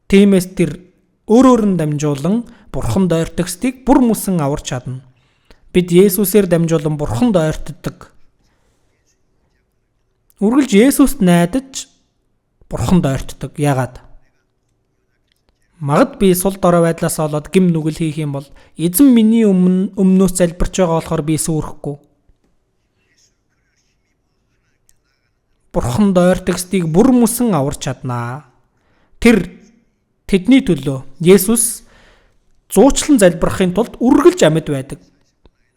Тиймээс тэр өөрөөр нь дамжуулан бурханд ойртогсдгийг бүр мөсөн аварч чадна. Бид Есүсээр дамжуулан бурханд ойртдог. Үргэлж Есүст найдаж бурханд ойртдог. Яагаад? Магад би сул дорой байдлаас болоод гим нүгэл хийх юм бол эзэн миний өмнөөс залбирч байгаа болохоор би сүрэхгүй. Бурханд ойртогсдгийг бүр мөсөн аварч чаднаа. Тэр тэдний төлөө Есүс зуучлан залбирахын тулд үргэлж амьд байдаг.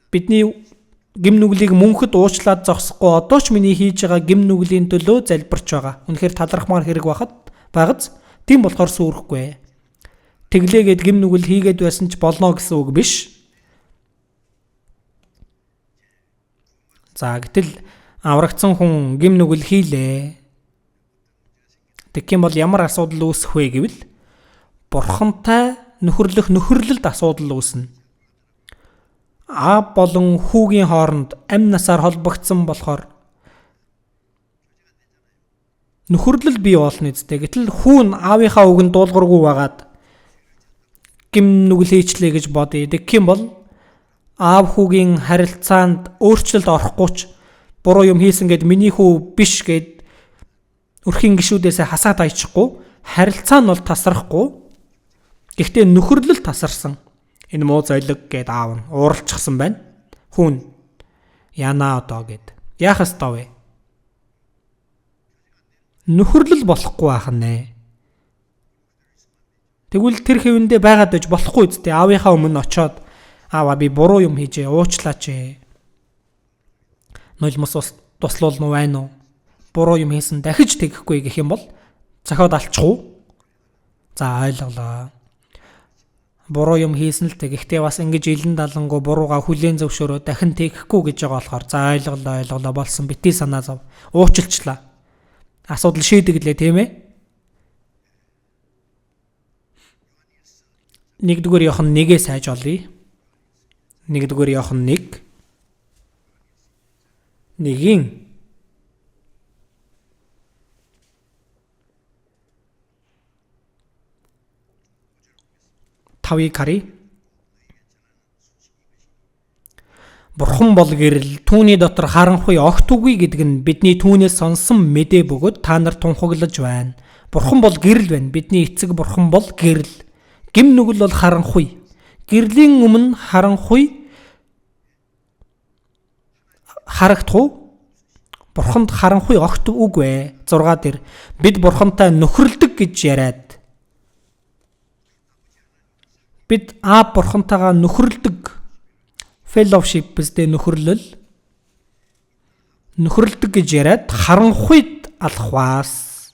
Бидний гим нүглийг мөнхөд уучлаад зогсохгүй одоо ч миний хийж байгаа гим нүглийн төлөө залбирч байгаа. Үнэхээр талархмаар хэрэг багц. Тийм болохоор сүрэхгүй. Тэглээгээд гим нүгэл хийгээд байсан ч болно гэсэн үг биш. За гэтэл аврагдсан хүн гим нүгэл хийлээ. Тэгэх юм бол ямар асуудал үүсэх вэ гэвэл бурхантай нөхөрлөлд асуудал үүснэ. Аав болон хүүгийн хооронд амь насаар холбогдсон болохоор нөхөрлөл бий болно үстэй. Гэтэл хүү нь аавынхаа үгэнд дуулгаргүй байгаад гим нүгэл хийчлээ гэж бодъё. Тэгэх юм бол аав хүүгийн харилцаанд өөрчлөлт орохгүй ч буруу юм хийсэн гэд миний хүү биш гэд өрхийн гишүүдээсээ хасаад аячихгүй. Харилцаа нь бол тасрахгүй. Гэхдээ нөхөрлөл тасарсан. Энэ муу золиг гэд аав нь ууралчихсан байна. Хүүн янаа одоо гэд. Яах ёстой вэ? Нөхөрлөл болохгүй байх нэ. Тэгвэл тэр хэвэндээ байгаад байж болохгүй үстэй. Аавынхаа өмнө очоод аава би буруу юм хийжээ, уучлаач ээ. Нулимс туслуулна уу байна уу? Буруу юм хийсэн дахиж тэгэхгүй гэх юм бол зохиод алчихгүй. За ойлголоо. Буруу юм хийсэн л тэгэхдээ бас ингэж илэн далангуу бурууга хүлээн зөвшөөрөө дахин тэгэхгүй гэж байгаа болохоор за ойлголоо болсон битгий санаа зов. Уучлалчлаа. Асуудал шийдэглээ тийм ээ. 1-р Иохан 1-ээс хайж олъё. 1-р Иохан 1 1-ийн 5-ыг харъя. Бурхан бол гэрэл, түүний дотор харанхуй огт үгүй гэдэг нь бидний түүнээс сонсон мэдээ бөгөөд та нар тунхаглаж байна. Бурхан бол гэрэл байна. Бидний эцэг бурхан бол гэрэл. Гим нүгэл бол харанхуй. Гэрлийн өмнө харанхуй харагдах уу? Бурханд харанхуй огт үгүй. 6 дээр бид бурхантай нөхөрлөдөг гэж яриад. Бид аав бурхантайгаа нөхөрлөдөг. Fellowship bisтэй нөхөрлөл. Нөхөрлөдөг гэж яриад харанхуйд алхваас.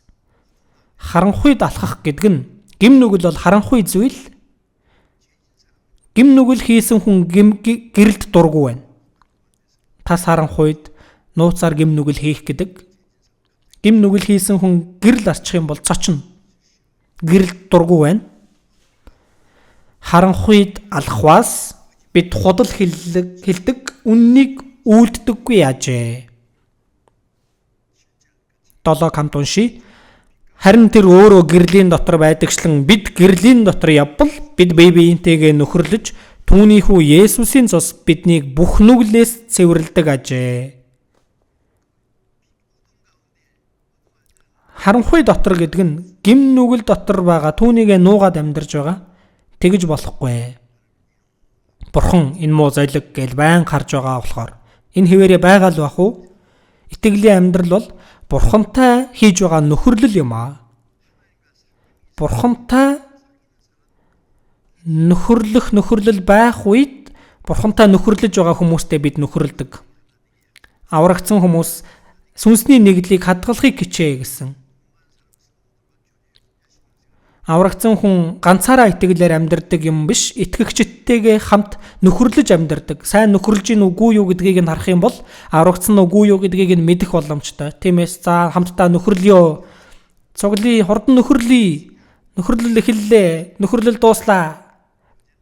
Харанхуйд алхах гэдэг нь гим нүгэл бол харанхуй зүйл. Гим нүгэл хийсэн хүн гэрэлд дургүй байна. Тас харанхуйд нууцаар гим нүгэл хийх гэдэг. Гим нүгэл хийсэн хүн гэрэл арчих юм бол цочно. Гэрэлд дургүй байна. Харанхуйд алхваас бид худал хэлдэг үннийг үлддэггүй яажээ. 7 хамт уншия. Харин тэр өөрөө гэрлийн дотор байдагчлан бид гэрлийн дотор явбал бид бие биентэйгээ нөхөрлөж түүний хүү Есүсийн цус биднийг бүх нүглээс цэвэрлэдэг ажээ. Харанхуй дотор гэдэг нь гим нүгэл дотор байгаа түүнийгээ нуугаад амьдарч байгаа. Тэгж болохгүй. Бурхан энэ муу золиг гэж байн харж байгаа болохоор энэ хэвээрээ байгаа л бах уу? Итгэлийн амьдрал бол бурхантай хийж байгаа нөхөрлөл юм аа. Бурхантай нөхөрлөл байх үед бурхантай нөхөрлөж байгаа хүмүүстэй бид нөхөрлөдөг. Аврагдсан хүмүүс сүнсний нэглийг хадгалахыг хичээ гэсэн. Аврагдсан хүн ганцаараа итгэлээр амьдардаг юм биш, итгэгчдтэйгээ хамт нөхөрлөж амьдардаг. Сайн нөхөрлж ийн үгүй юу гэдгийг нь харах юм бол аврагдсан үгүй юу гэдгийг нь мэдэх боломжтой. Тиймээс за хамтдаа нөхөрлөё. Цуглий хурдан нөхөрлөе. Нөхөрлөл эхэллээ. Нөхөрлөл дууслаа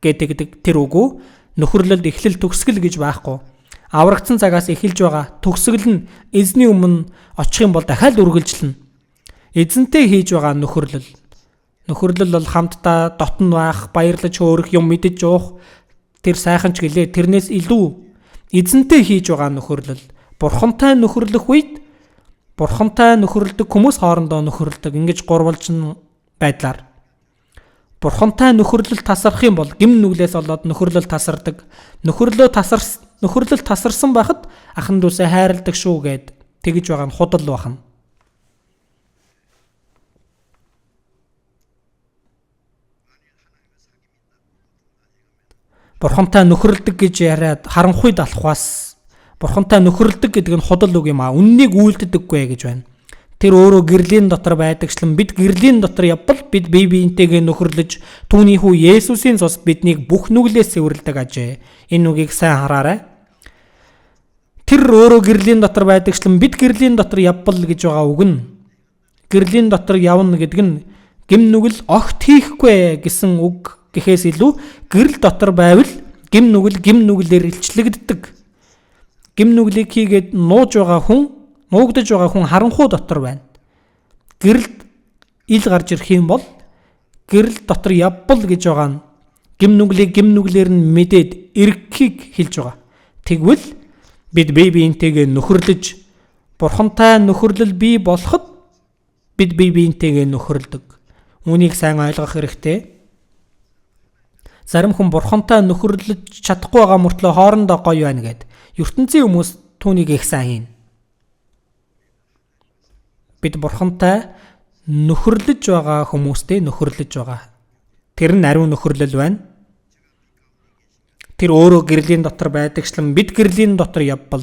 гэдэг тэр үгүй. Нөхөрлөлд эхлэл төгсгөл гэж байхгүй. Аврагдсан цагаас эхэлж байгаа төгсгөл нь эзний өмнө очих юм бол дахиад үргэлжлэнэ. Эзэнтэй хийж байгаа нөхөрлөл. Нөхөрлөл бол хамтдаа дотн байх, баярлаж хөөрөх, юм мэдэж уух, тэр сайхан ч гэлээ тэрнээс илүү эзэнтэй хийж байгаа нөхөрлөл. Бурхантай нөхөрлөх үед бурхантай нөхөрлөдөг хүмүүс хоорондоо нөхөрлөдөг. Ингэж гурвалжин байдлаар. Бурхантай нөхөрлөл тасарх юм бол гим нүглээс болоод нөхөрлөл тасардаг. Нөхөрлөл тасарсан байхад ахан дүүсээ хайрладаг шүү гэд тэгж байгаа нь худал бахна. Бурхантай нөхөрлөдөг гэж яриад харанхуйд алхваас бурхантай нөхөрлөдөг гэдэг нь худал үг юм аа. Үннийг үйлддэггүй гэж байна. Тэр өөрөө гэрлийн дотор байдагчлан бид гэрлийн дотор явбал бид бие биентэйгээ нөхөрлөж түүний хүү Есүсийн цус биднийг бүх нүглээс цэвэрлэдэг ажээ. Энэ үгийг сайн хараарай. Тэр өөрөө гэрлийн дотор байдагчлан бид гэрлийн дотор явбал гэж байгаа үг нь гэрлийн дотор явна гэдэг нь гим нүгэл огт хийхгүй гэсэн үг гэхээс илүү гэрэл дотор байвал гим нүглээр илчлэгддэг. Гим нүглийг хийгээд нуугдаж байгаа хүн харанхуй дотор байна. Гэрэлд ил гарч ирэх юм бол гэрэл дотор явбал гэж байгаа нь гим нүглээр нь мэдээд эргэхийг хэлж байгаа. Тэгвэл бид бие биентэйгээ нөхөрлөж бурхантай нөхөрлөл бий болоход бид бие биентэйгээ нөхөрлөдөг. Үүнийг сайн ойлгох хэрэгтэй. Зарим хүн бурхантай нөхөрлөж чадахгүй байгаа мөртлөө хоорондоо гоё байна гэд ертөнцийн хүмүүс түүнийг их сайн хийн. Бид бурхантай нөхөрлөж байгаа хүмүүстэй нөхөрлөж байгаа. Тэр нь ариун нөхөрлөл байна. Тэр өөрөө гэрлийн дотор байдагчлан бид гэрлийн дотор явбал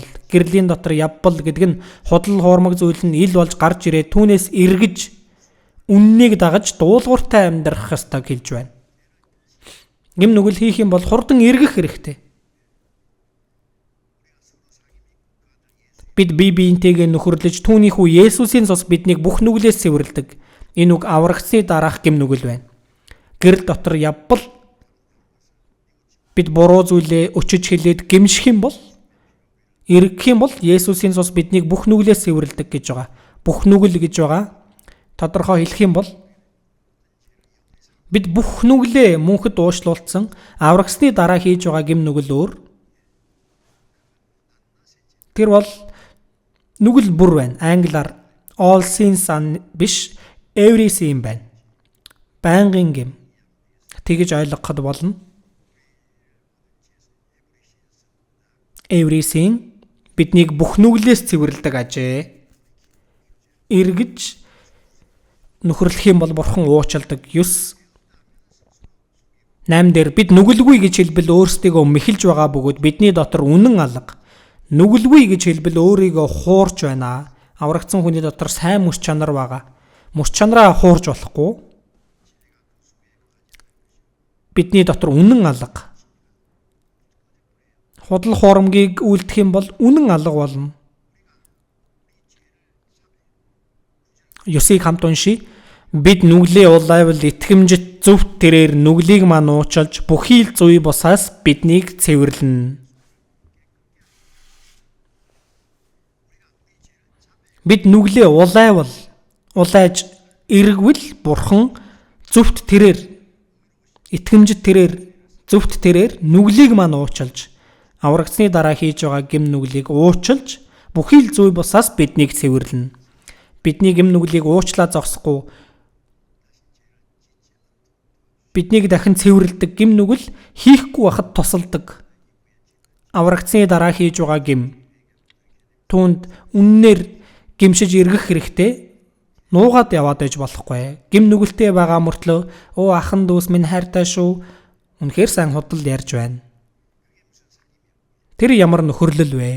гэдэг нь худал хуурмаг зүйл нь ил болж гарч ирээд түүнээс эргэж үннийг дагаж дуулууртай амьдрах ёстойг хэлж байна. Гим нүгэл хийх юм бол хурдан эргэх хэрэгтэй. Бид бие биентэйгээ нөхөрлөж түүний хүү Есүсийн цус биднийг бүх нүглээс цэвэрлэдэг. Энэ үг аврагсны дараах гим нүгэл байна. Гэрэл дотор явбал бид буруу зүйлээ өчөж хэлээд гимших юм бол эргэх юм бол Есүсийн цус биднийг бүх нүглээс цэвэрлэдэг гэж байгаа. Бүх нүгэл гэж байгаа. Тодорхой хэлэх юм бол бид бүх нүглээ мөнхөд уушлуулсан аврагсны дараа хийж байгаа гим нүгэл өөр. Тэр бол нүгэл бүр байна. Англиар all sins биш every sin байна. Байнгын гэм. Тэгэж ойлгоход болно. Every sin биднийг бүх нүглээс цэвэрлэдэг ажээ. Эргэж нөхөрлөх юм бол бурхан уучладаг. 9 8 дээр бид нүгэлгүй гэж хэлбэл өөрсдийгөө мэхэлж байгаа бөгөөд бидний дотор үнэн алга. Нүгэлгүй гэж хэлбэл өөрийгөө хуурж байна. Аврагдсан хүний дотор сайн мөс чанар байгаа. Мөс чанараа хуурж болохгүй. Бидний дотор үнэн алга. Худал хуурмгийг үлдэх юм бол үнэн алга болно. 9-ийг хамт уншия. Бид нүглээ улайвал итгэмжит зөвхт тэрээр нүглийг маань уучилж бүхий л зүй бусаас биднийг цэвэрлэнэ. Бид нүглээ улайж эргвэл бурхан зөвхт тэрээр итгэмжит тэрээр зөвхт тэрээр нүглийг маань уучилж аврагдсны дараа хийж байгаа гэм нүглийг уучилж бүхий л зүй бусаас биднийг цэвэрлэнэ. Бидний гэм нүглийг уучлаа зогсохгүй биднийг дахин цэвэрлэдэг гэм нүгэл хийхгүй байхад тусалдаг. Аврагдсны дараа хийж байгаа гэм түүнд үннээр гимшиж эргэх хэрэгтэй. Нуугаад яваад байж болохгүй. Гэм нүгэлтэй байгаа мөртлөө өө ахан дүүс минь хайртай шүү. Үнэхээр сайн худал ярьж байна. Тэр ямар нөхөрлөл вэ?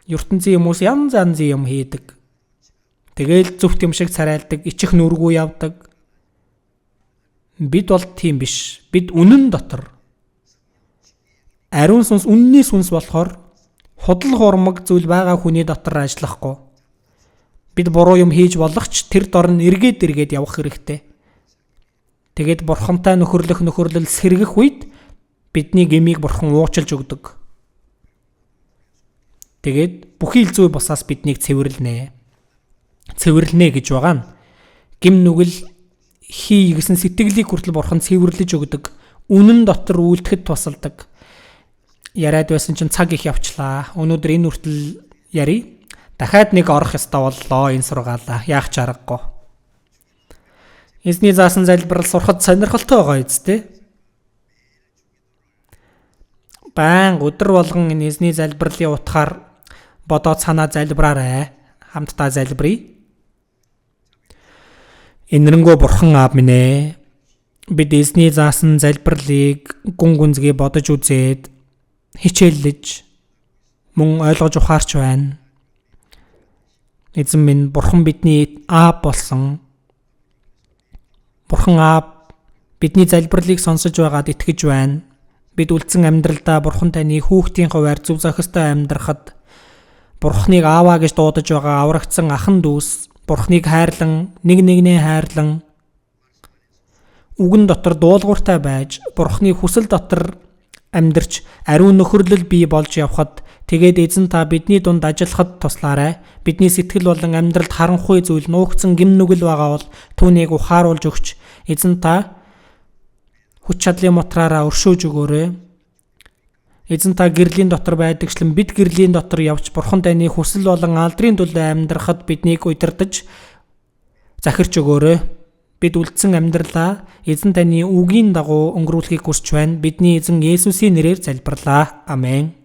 ертөнцийн хүмүүс янз янзын юм хийдэг. Тэгээл зөвхт юм шиг царайлдаг, ичих нүргүй явдаг. Бид бол тийм биш. Бид үнэн дотор. Ариун сүнс үнний сүнс болохоор худал хуурмаг зүйл байгаа хүний дотор ажиллахгүй. Бид буруу юм хийж болох ч тэр дор нь эргээд явах хэрэгтэй. Тэгээд бурхантай нөхөрлөл сэргэх үед бидний гмийг бурхан уучилж өгдөг. Тэгээд бүхий л зүй бусаас биднийг цэвэрлэнэ гэж байгаа нь гим нүгэл хий гэсэн сэтгэлийг хүртэл бурхан цэвэрлэж өгдөг. Үнэн дотор үйлдэхэд тусалдаг. Яриад байсан чинь цаг их явчлаа. Өнөөдөр энэ хүртэл ярий. Дахиад нэг орох ёстой боллоо энэ сургаалаа. Яах ч аргагүй. Эзний заасан залбирал сурахад сонирхолтой байгаа үстэй. Баян өдөр болгон энэ эзний залбирлын утгаар бодоод санаа залбираарай. Хамтдаа залбирая. Энэрэнгөө бурхан аав минь ээ. Бид эзний заасан залбирлыг гүн гүнзгий бодож үзээд хичээллэж мөн ойлгож ухаарч байна. Эзэн минь бурхан бидний аав болсон. Бурхан аав бидний залбирлыг сонсож байгаад итгэж байна. Бид үлдсэн амьдралдаа бурхан таны хүүхдийн хуваар зөв зохистой амьдрахад бурханыг ааваа гэж дуудаж байгаа аврагдсан ахан дүүс бурханыг хайрлан нэг нэгнээ хайрлан үгэн дотор дуулууртай байж бурханы хүсэл дотор амьдарч ариун нөхөрлөл бий болж явхад тэгээд эзэн та бидний дунд ажиллахад туслаарай. Бидний сэтгэл болон амьдралд харанхуй зүйл нуугдсан гим нүгэл байгаа бол түүнийг ухааруулж өгч эзэн та хүч чадлын мотраараа өршөөж өгөөрэй. Эзэн та гэрлийн дотор байдагчлан бид гэрлийн дотор явж бурхан таны хүсэл болон алдрын төлөө амьдрахад биднийг удирдах захирч өгөөрэй. Бид үлдсэн амьдралаа эзэн таны үгийн дагуу өнгөрүүлэхийг хүсэж байна. Бидний эзэн Есүсийн нэрээр залбирлаа. Амен.